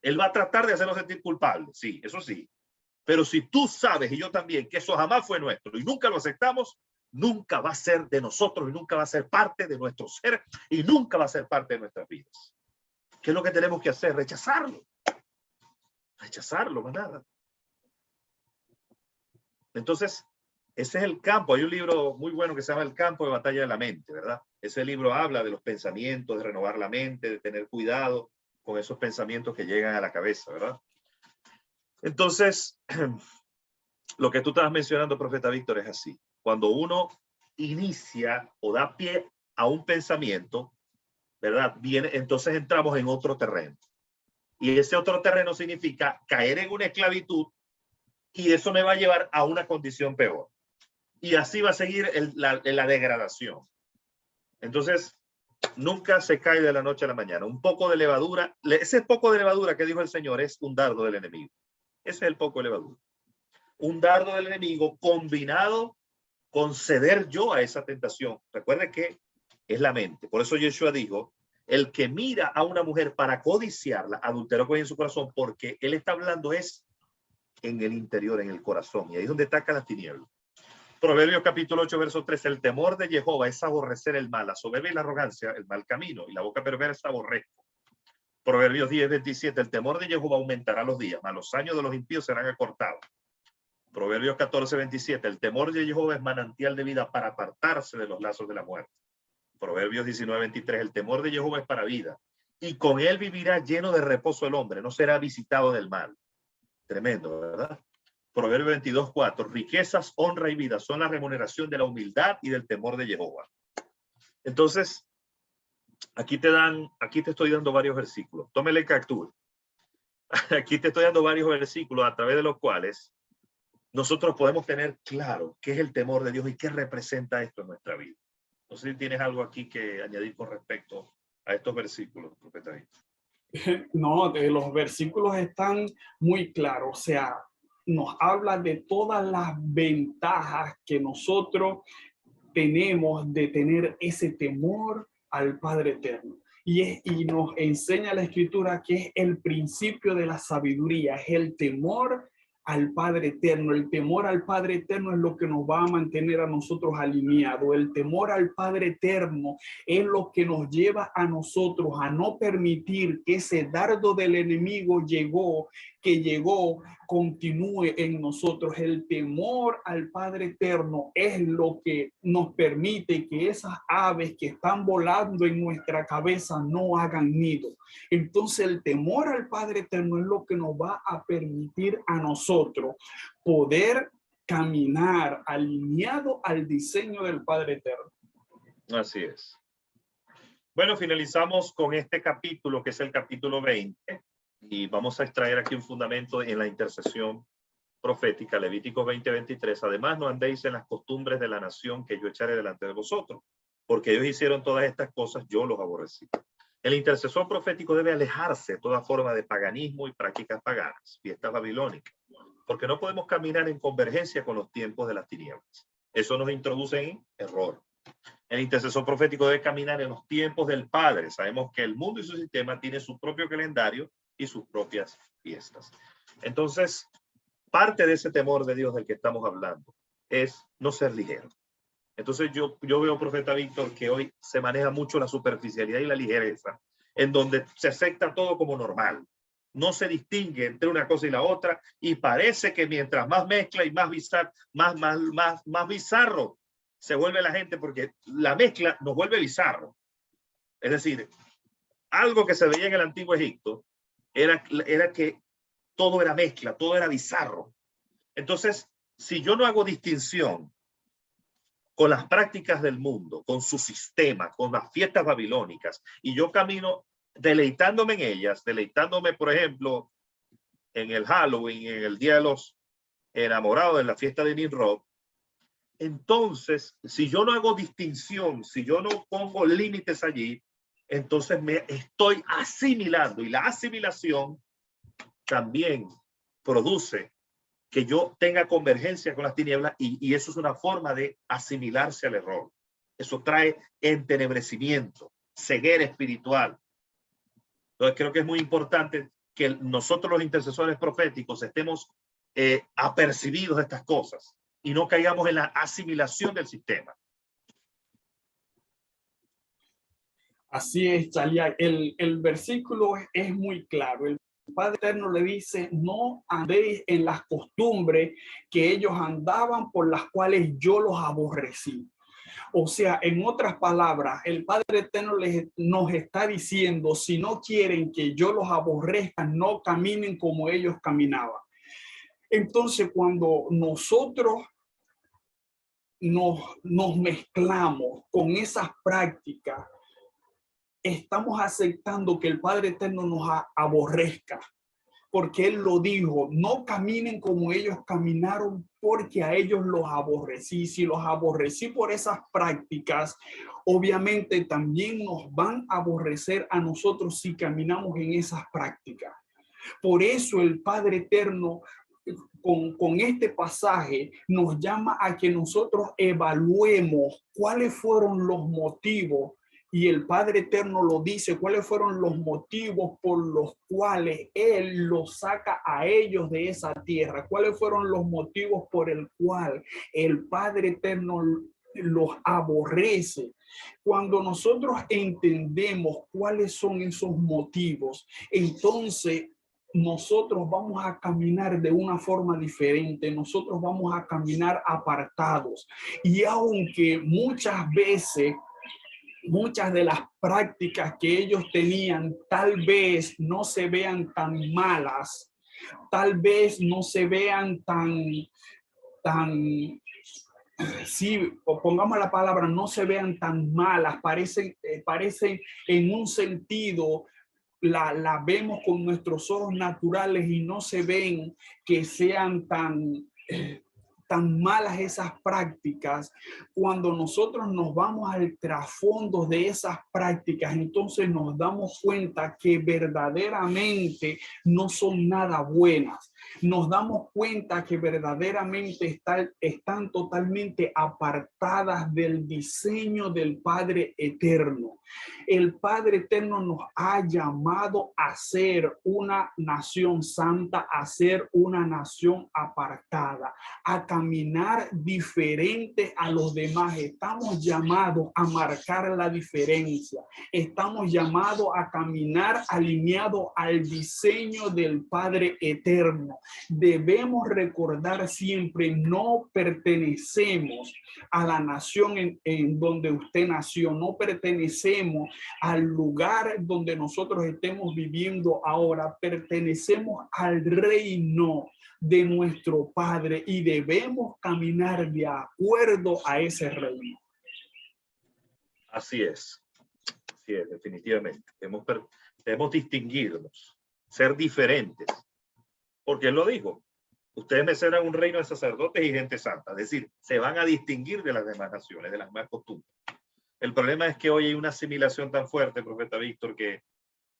A: Él va a tratar de hacernos sentir culpables. Sí, eso sí. Pero si tú sabes, y yo también, que eso jamás fue nuestro y nunca lo aceptamos, nunca va a ser de nosotros y nunca va a ser parte de nuestro ser y nunca va a ser parte de nuestras vidas. ¿Qué es lo que tenemos que hacer? Rechazarlo. Rechazarlo, más nada. Entonces, ese es el campo. Hay un libro muy bueno que se llama El campo de batalla de la mente, ¿verdad? Ese libro habla de los pensamientos, de renovar la mente, de tener cuidado con esos pensamientos que llegan a la cabeza, ¿verdad? Entonces, lo que tú estabas mencionando, profeta Víctor, es así. Cuando uno inicia o da pie a un pensamiento, ¿verdad? Entonces entramos en otro terreno. Y ese otro terreno significa caer en una esclavitud y eso me va a llevar a una condición peor. Y así va a seguir la degradación. Entonces, nunca se cae de la noche a la mañana. Un poco de levadura, ese poco de levadura que dijo el Señor es un dardo del enemigo. Ese es el poco de levadura. Un dardo del enemigo combinado con ceder yo a esa tentación. Recuerde que es la mente. Por eso Yeshua dijo, El que mira a una mujer para codiciarla, adulteró con ella en su corazón, porque él está hablando es en el interior, en el corazón. Y ahí es donde ataca las tinieblas. Proverbios capítulo 8, verso 3. El temor de Jehová es aborrecer el mal, la soberbia y la arrogancia, el mal camino, y la boca perversa aborrezco. Proverbios 10, 27. El temor de Jehová aumentará los días, mas los años de los impíos serán acortados. Proverbios 14, 27. El temor de Jehová es manantial de vida para apartarse de los lazos de la muerte. Proverbios 19, 23. El temor de Jehová es para vida, y con él vivirá lleno de reposo el hombre, no será visitado del mal. Tremendo, ¿verdad? Proverbios 22, 4. Riquezas, honra y vida son la remuneración de la humildad y del temor de Jehová. Entonces, aquí te estoy dando varios versículos. Tómele captura. Aquí te estoy dando varios versículos a través de los cuales nosotros podemos tener claro qué es el temor de Dios y qué representa esto en nuestra vida. No sé si tienes algo aquí que añadir con respecto a estos versículos, profeta Víctor.
B: No, los versículos están muy claros, o sea, nos habla de todas las ventajas que nosotros tenemos de tener ese temor al Padre Eterno. Y nos enseña la Escritura que es el principio de la sabiduría, es el temor al Padre Eterno. El temor al Padre Eterno es lo que nos va a mantener a nosotros alineados. El temor al Padre Eterno es lo que nos lleva a nosotros a no permitir que ese dardo del enemigo que llegó, continúe en nosotros. El temor al Padre Eterno es lo que nos permite que esas aves que están volando en nuestra cabeza no hagan nido. Entonces el temor al Padre Eterno es lo que nos va a permitir a nosotros poder caminar alineado al diseño del Padre Eterno.
A: Así es. Bueno, finalizamos con este capítulo, que es el capítulo 20, y vamos a extraer aquí un fundamento en la intercesión profética, Levítico 20, 23. Además, no andéis en las costumbres de la nación que yo echaré delante de vosotros, porque ellos hicieron todas estas cosas, yo los aborrecí. El intercesor profético debe alejarse de toda forma de paganismo y prácticas paganas, fiestas babilónicas, porque no podemos caminar en convergencia con los tiempos de las tinieblas. Eso nos introduce en error. El intercesor profético debe caminar en los tiempos del Padre. Sabemos que el mundo y su sistema tienen su propio calendario y sus propias fiestas. Entonces, parte de ese temor de Dios del que estamos hablando es no ser ligero. Entonces yo veo, profeta Víctor, que hoy se maneja mucho la superficialidad y la ligereza, en donde se acepta todo como normal. No se distingue entre una cosa y la otra, y parece que mientras más mezcla y más bizarro se vuelve la gente, porque la mezcla nos vuelve bizarro. Es decir, algo que se veía en el antiguo Egipto era que todo era mezcla, todo era bizarro. Entonces, si yo no hago distinción con las prácticas del mundo, con su sistema, con las fiestas babilónicas, y yo camino deleitándome en ellas, deleitándome, por ejemplo, en el Halloween, en el Día de los Enamorados, en la fiesta de Nimrod, entonces, si yo no hago distinción, si yo no pongo límites allí, entonces me estoy asimilando, y la asimilación también produce que yo tenga convergencia con las tinieblas, y eso es una forma de asimilarse al error. Eso trae entenebrecimiento, ceguera espiritual. Entonces creo que es muy importante que nosotros los intercesores proféticos estemos apercibidos de estas cosas y no caigamos en la asimilación del sistema.
B: Así es, Chalia. El versículo es muy claro. El Padre Eterno le dice, no andéis en las costumbres que ellos andaban, por las cuales yo los aborrecí. O sea, en otras palabras, el Padre Eterno nos está diciendo, si no quieren que yo los aborrezca, no caminen como ellos caminaban. Entonces, cuando nosotros nos mezclamos con esas prácticas, estamos aceptando que el Padre Eterno nos aborrezca, porque Él lo dijo, no caminen como ellos caminaron, porque a ellos los aborrecí. Si los aborrecí por esas prácticas, obviamente también nos van a aborrecer a nosotros si caminamos en esas prácticas. Por eso el Padre Eterno, con este pasaje, nos llama a que nosotros evaluemos cuáles fueron los motivos Y el Padre Eterno lo dice, cuáles fueron los motivos por los cuales Él los saca a ellos de esa tierra, cuáles fueron los motivos por el cual el Padre Eterno los aborrece. Cuando nosotros entendemos cuáles son esos motivos, entonces nosotros vamos a caminar de una forma diferente, nosotros vamos a caminar apartados. Y aunque muchas veces muchas de las prácticas que ellos tenían tal vez no se vean tan malas, tal vez no se vean tan, sí, o pongamos la palabra, no se vean tan malas, parecen en un sentido, la vemos con nuestros ojos naturales y no se ven que sean tan malas esas prácticas. Cuando nosotros nos vamos al trasfondo de esas prácticas, entonces nos damos cuenta que verdaderamente no son nada buenas. Nos damos cuenta que verdaderamente están totalmente apartadas del diseño del Padre Eterno. El Padre Eterno nos ha llamado a ser una nación santa, a ser una nación apartada, a caminar diferente a los demás. Estamos llamados a marcar la diferencia. Estamos llamados a caminar alineado al diseño del Padre Eterno. Debemos recordar siempre, no pertenecemos a la nación en donde usted nació, no pertenecemos al lugar donde nosotros estemos viviendo ahora, pertenecemos al reino de nuestro Padre y debemos caminar de acuerdo a ese reino.
A: Así es, definitivamente. Debemos distinguirnos, ser diferentes, porque él lo dijo, ustedes me serán un reino de sacerdotes y gente santa, es decir, se van a distinguir de las demás naciones, de las demás costumbres. El problema es que hoy hay una asimilación tan fuerte, profeta Víctor, que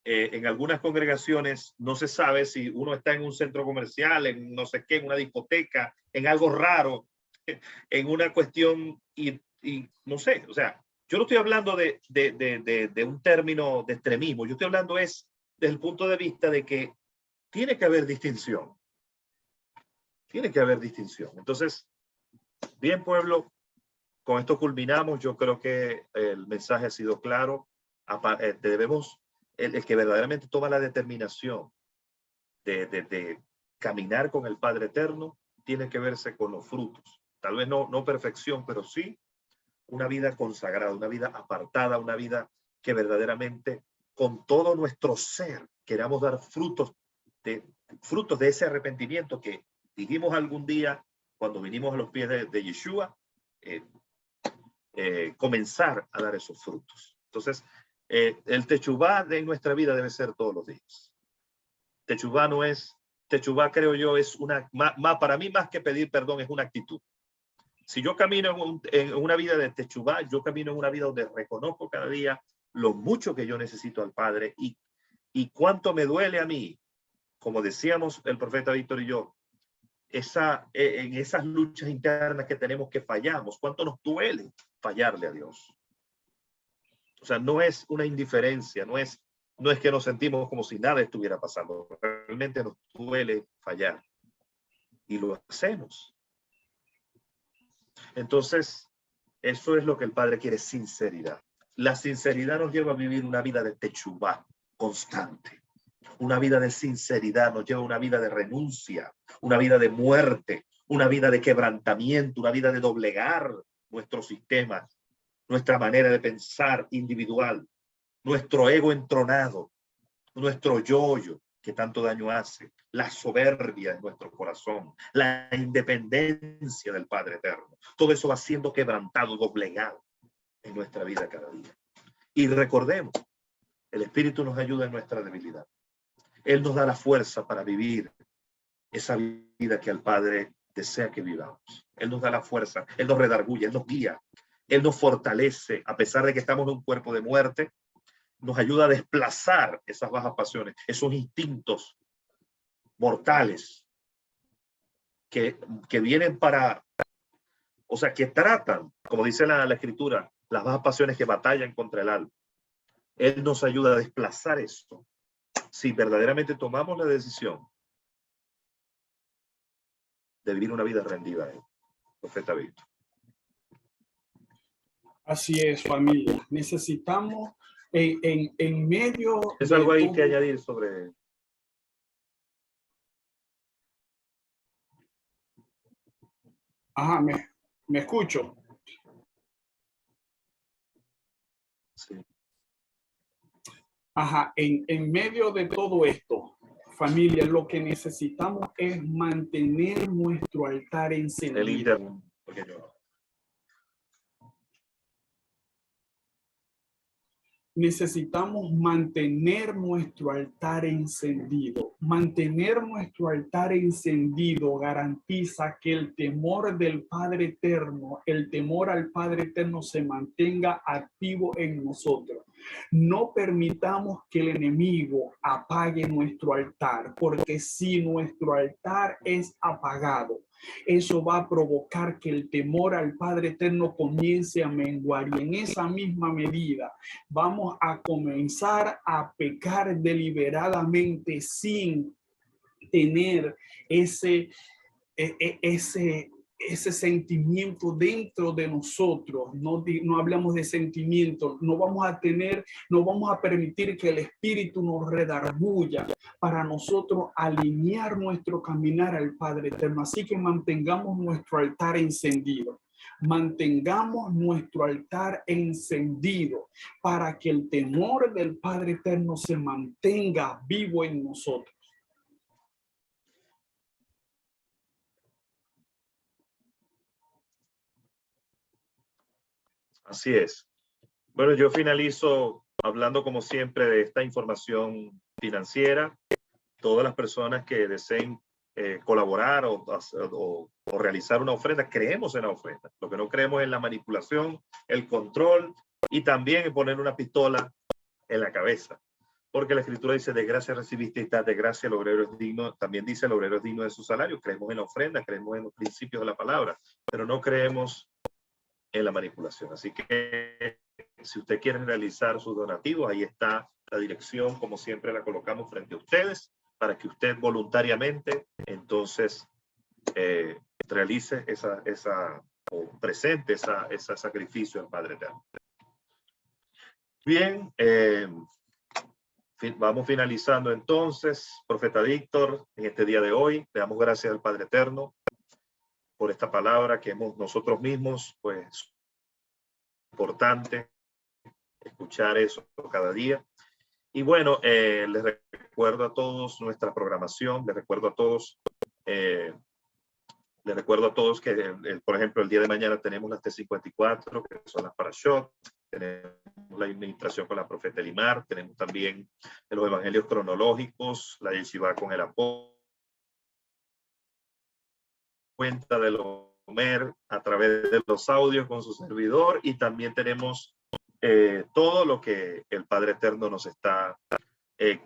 A: en algunas congregaciones no se sabe si uno está en un centro comercial, en no sé qué, en una discoteca, en algo raro, en una cuestión y no sé, o sea, yo no estoy hablando de un término de extremismo, yo estoy hablando es desde el punto de vista de que tiene que haber distinción. Tiene que haber distinción. Entonces, bien, pueblo, con esto culminamos. Yo creo que el mensaje ha sido claro. Debemos, el que verdaderamente toma la determinación de caminar con el Padre Eterno, tiene que verse con los frutos. Tal vez no perfección, pero sí una vida consagrada, una vida apartada, una vida que verdaderamente con todo nuestro ser queramos dar frutos de ese arrepentimiento que dijimos algún día cuando vinimos a los pies de Yeshua, comenzar a dar esos frutos. Entonces, el techubá de nuestra vida debe ser todos los días. Techubá creo yo es para mí más que pedir perdón, es una actitud. Si yo camino en una vida de techubá, yo camino en una vida donde reconozco cada día lo mucho que yo necesito al Padre y cuánto me duele a mí, como decíamos el profeta Víctor y yo, en esas luchas internas que tenemos que fallamos, cuánto nos duele fallarle a Dios. O sea, no es una indiferencia, no es que nos sentimos como si nada estuviera pasando, realmente nos duele fallar y lo hacemos. Entonces, eso es lo que el Padre quiere, sinceridad. La sinceridad nos lleva a vivir una vida de techubá constante. Una vida de sinceridad nos lleva a una vida de renuncia, una vida de muerte, una vida de quebrantamiento, una vida de doblegar nuestro sistema, nuestra manera de pensar individual, nuestro ego entronado, nuestro yo-yo que tanto daño hace, la soberbia en nuestro corazón, la independencia del Padre Eterno. Todo eso va siendo quebrantado, doblegado en nuestra vida cada día. Y recordemos, el Espíritu nos ayuda en nuestra debilidad. Él nos da la fuerza para vivir esa vida que el Padre desea que vivamos. Él nos da la fuerza, Él nos redarguye, Él nos guía, Él nos fortalece, a pesar de que estamos en un cuerpo de muerte, nos ayuda a desplazar esas bajas pasiones, esos instintos mortales que vienen o sea, que tratan, como dice la Escritura, las bajas pasiones que batallan contra el alma. Él nos ayuda a desplazar esto. Si verdaderamente tomamos la decisión de vivir una vida rendida a Él. Profeta Víctor.
B: Así es, familia. Necesitamos en medio
A: ¿Es
B: de
A: algo ahí
B: todo...
A: que añadir sobre?
B: Ajá, me escucho.
A: Sí.
B: Ajá, en medio de todo esto, familia, lo que necesitamos es mantener nuestro altar encendido.
A: El interno, porque yo...
B: Necesitamos mantener nuestro altar encendido. Mantener nuestro altar encendido garantiza que el temor del Padre Eterno, el temor al Padre Eterno se mantenga activo en nosotros. No permitamos que el enemigo apague nuestro altar, porque si nuestro altar es apagado, eso va a provocar que el temor al Padre Eterno comience a menguar, y en esa misma medida vamos a comenzar a pecar deliberadamente sin tener ese sentimiento dentro de nosotros. No hablamos de sentimiento, no vamos a permitir que el Espíritu nos redarguya para nosotros alinear nuestro caminar al Padre Eterno. Así que mantengamos nuestro altar encendido. Mantengamos nuestro altar encendido para que el temor del Padre Eterno se mantenga vivo en nosotros.
A: Así es. Bueno, yo finalizo hablando como siempre de esta información financiera. Todas las personas que deseen colaborar o realizar una ofrenda, creemos en la ofrenda. Lo que no creemos es en la manipulación, el control y también en poner una pistola en la cabeza. Porque la Escritura dice, de gracia recibiste y tal, de gracia el obrero es digno. También dice, el obrero es digno de su salario. Creemos en la ofrenda, creemos en los principios de la palabra, pero no creemos en la manipulación. Así que si usted quiere realizar sus donativos, ahí está la dirección, como siempre la colocamos frente a ustedes, para que usted voluntariamente entonces realice o presente ese sacrificio al Padre Eterno. Bien, vamos finalizando entonces, Profeta Víctor, en este día de hoy. Le damos gracias al Padre Eterno por esta palabra que hemos nosotros mismos, pues, importante escuchar eso cada día. Y bueno, les recuerdo a todos nuestra programación, les recuerdo a todos que, por ejemplo, el día de mañana tenemos las T54, que son las Parashot, tenemos la administración con la Profeta Elimar, tenemos también los evangelios cronológicos, la Yeshiva con el apóstol, cuenta de los Homer a través de los audios con su servidor, y también tenemos todo lo que el Padre Eterno nos está,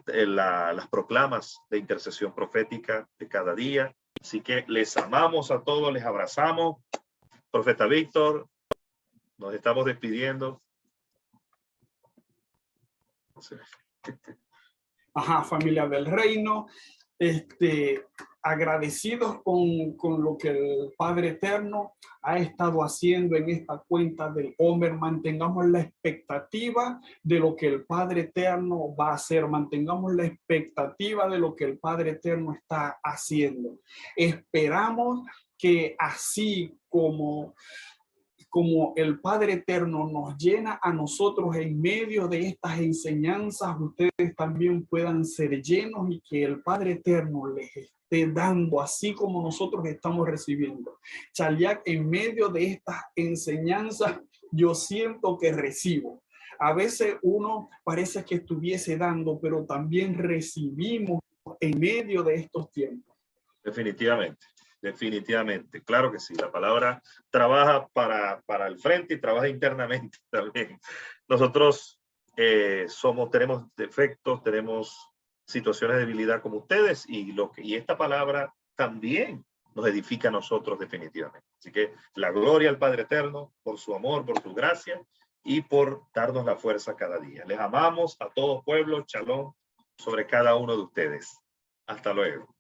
A: las proclamas de intercesión profética de cada día. Así que les amamos a todos, les abrazamos. Profeta Víctor, nos estamos despidiendo.
B: Ajá, familia del reino, agradecidos con lo que el Padre Eterno ha estado haciendo en esta cuenta del Homer. Mantengamos la expectativa de lo que el Padre Eterno va a hacer. Mantengamos la expectativa de lo que el Padre Eterno está haciendo. Esperamos que así como el Padre Eterno nos llena a nosotros en medio de estas enseñanzas, ustedes también puedan ser llenos y que el Padre Eterno les esté dando, así como nosotros estamos recibiendo. Chaliak, en medio de estas enseñanzas, yo siento que recibo. A veces uno parece que estuviese dando, pero también recibimos en medio de estos tiempos.
A: Definitivamente. Definitivamente, claro que sí. La palabra trabaja para el frente y trabaja internamente también. Nosotros tenemos defectos, tenemos situaciones de debilidad como ustedes, y esta palabra también nos edifica a nosotros definitivamente. Así que la gloria al Padre Eterno por su amor, por su gracia, y por darnos la fuerza cada día. Les amamos a todo pueblo. Shalom sobre cada uno de ustedes. Hasta luego.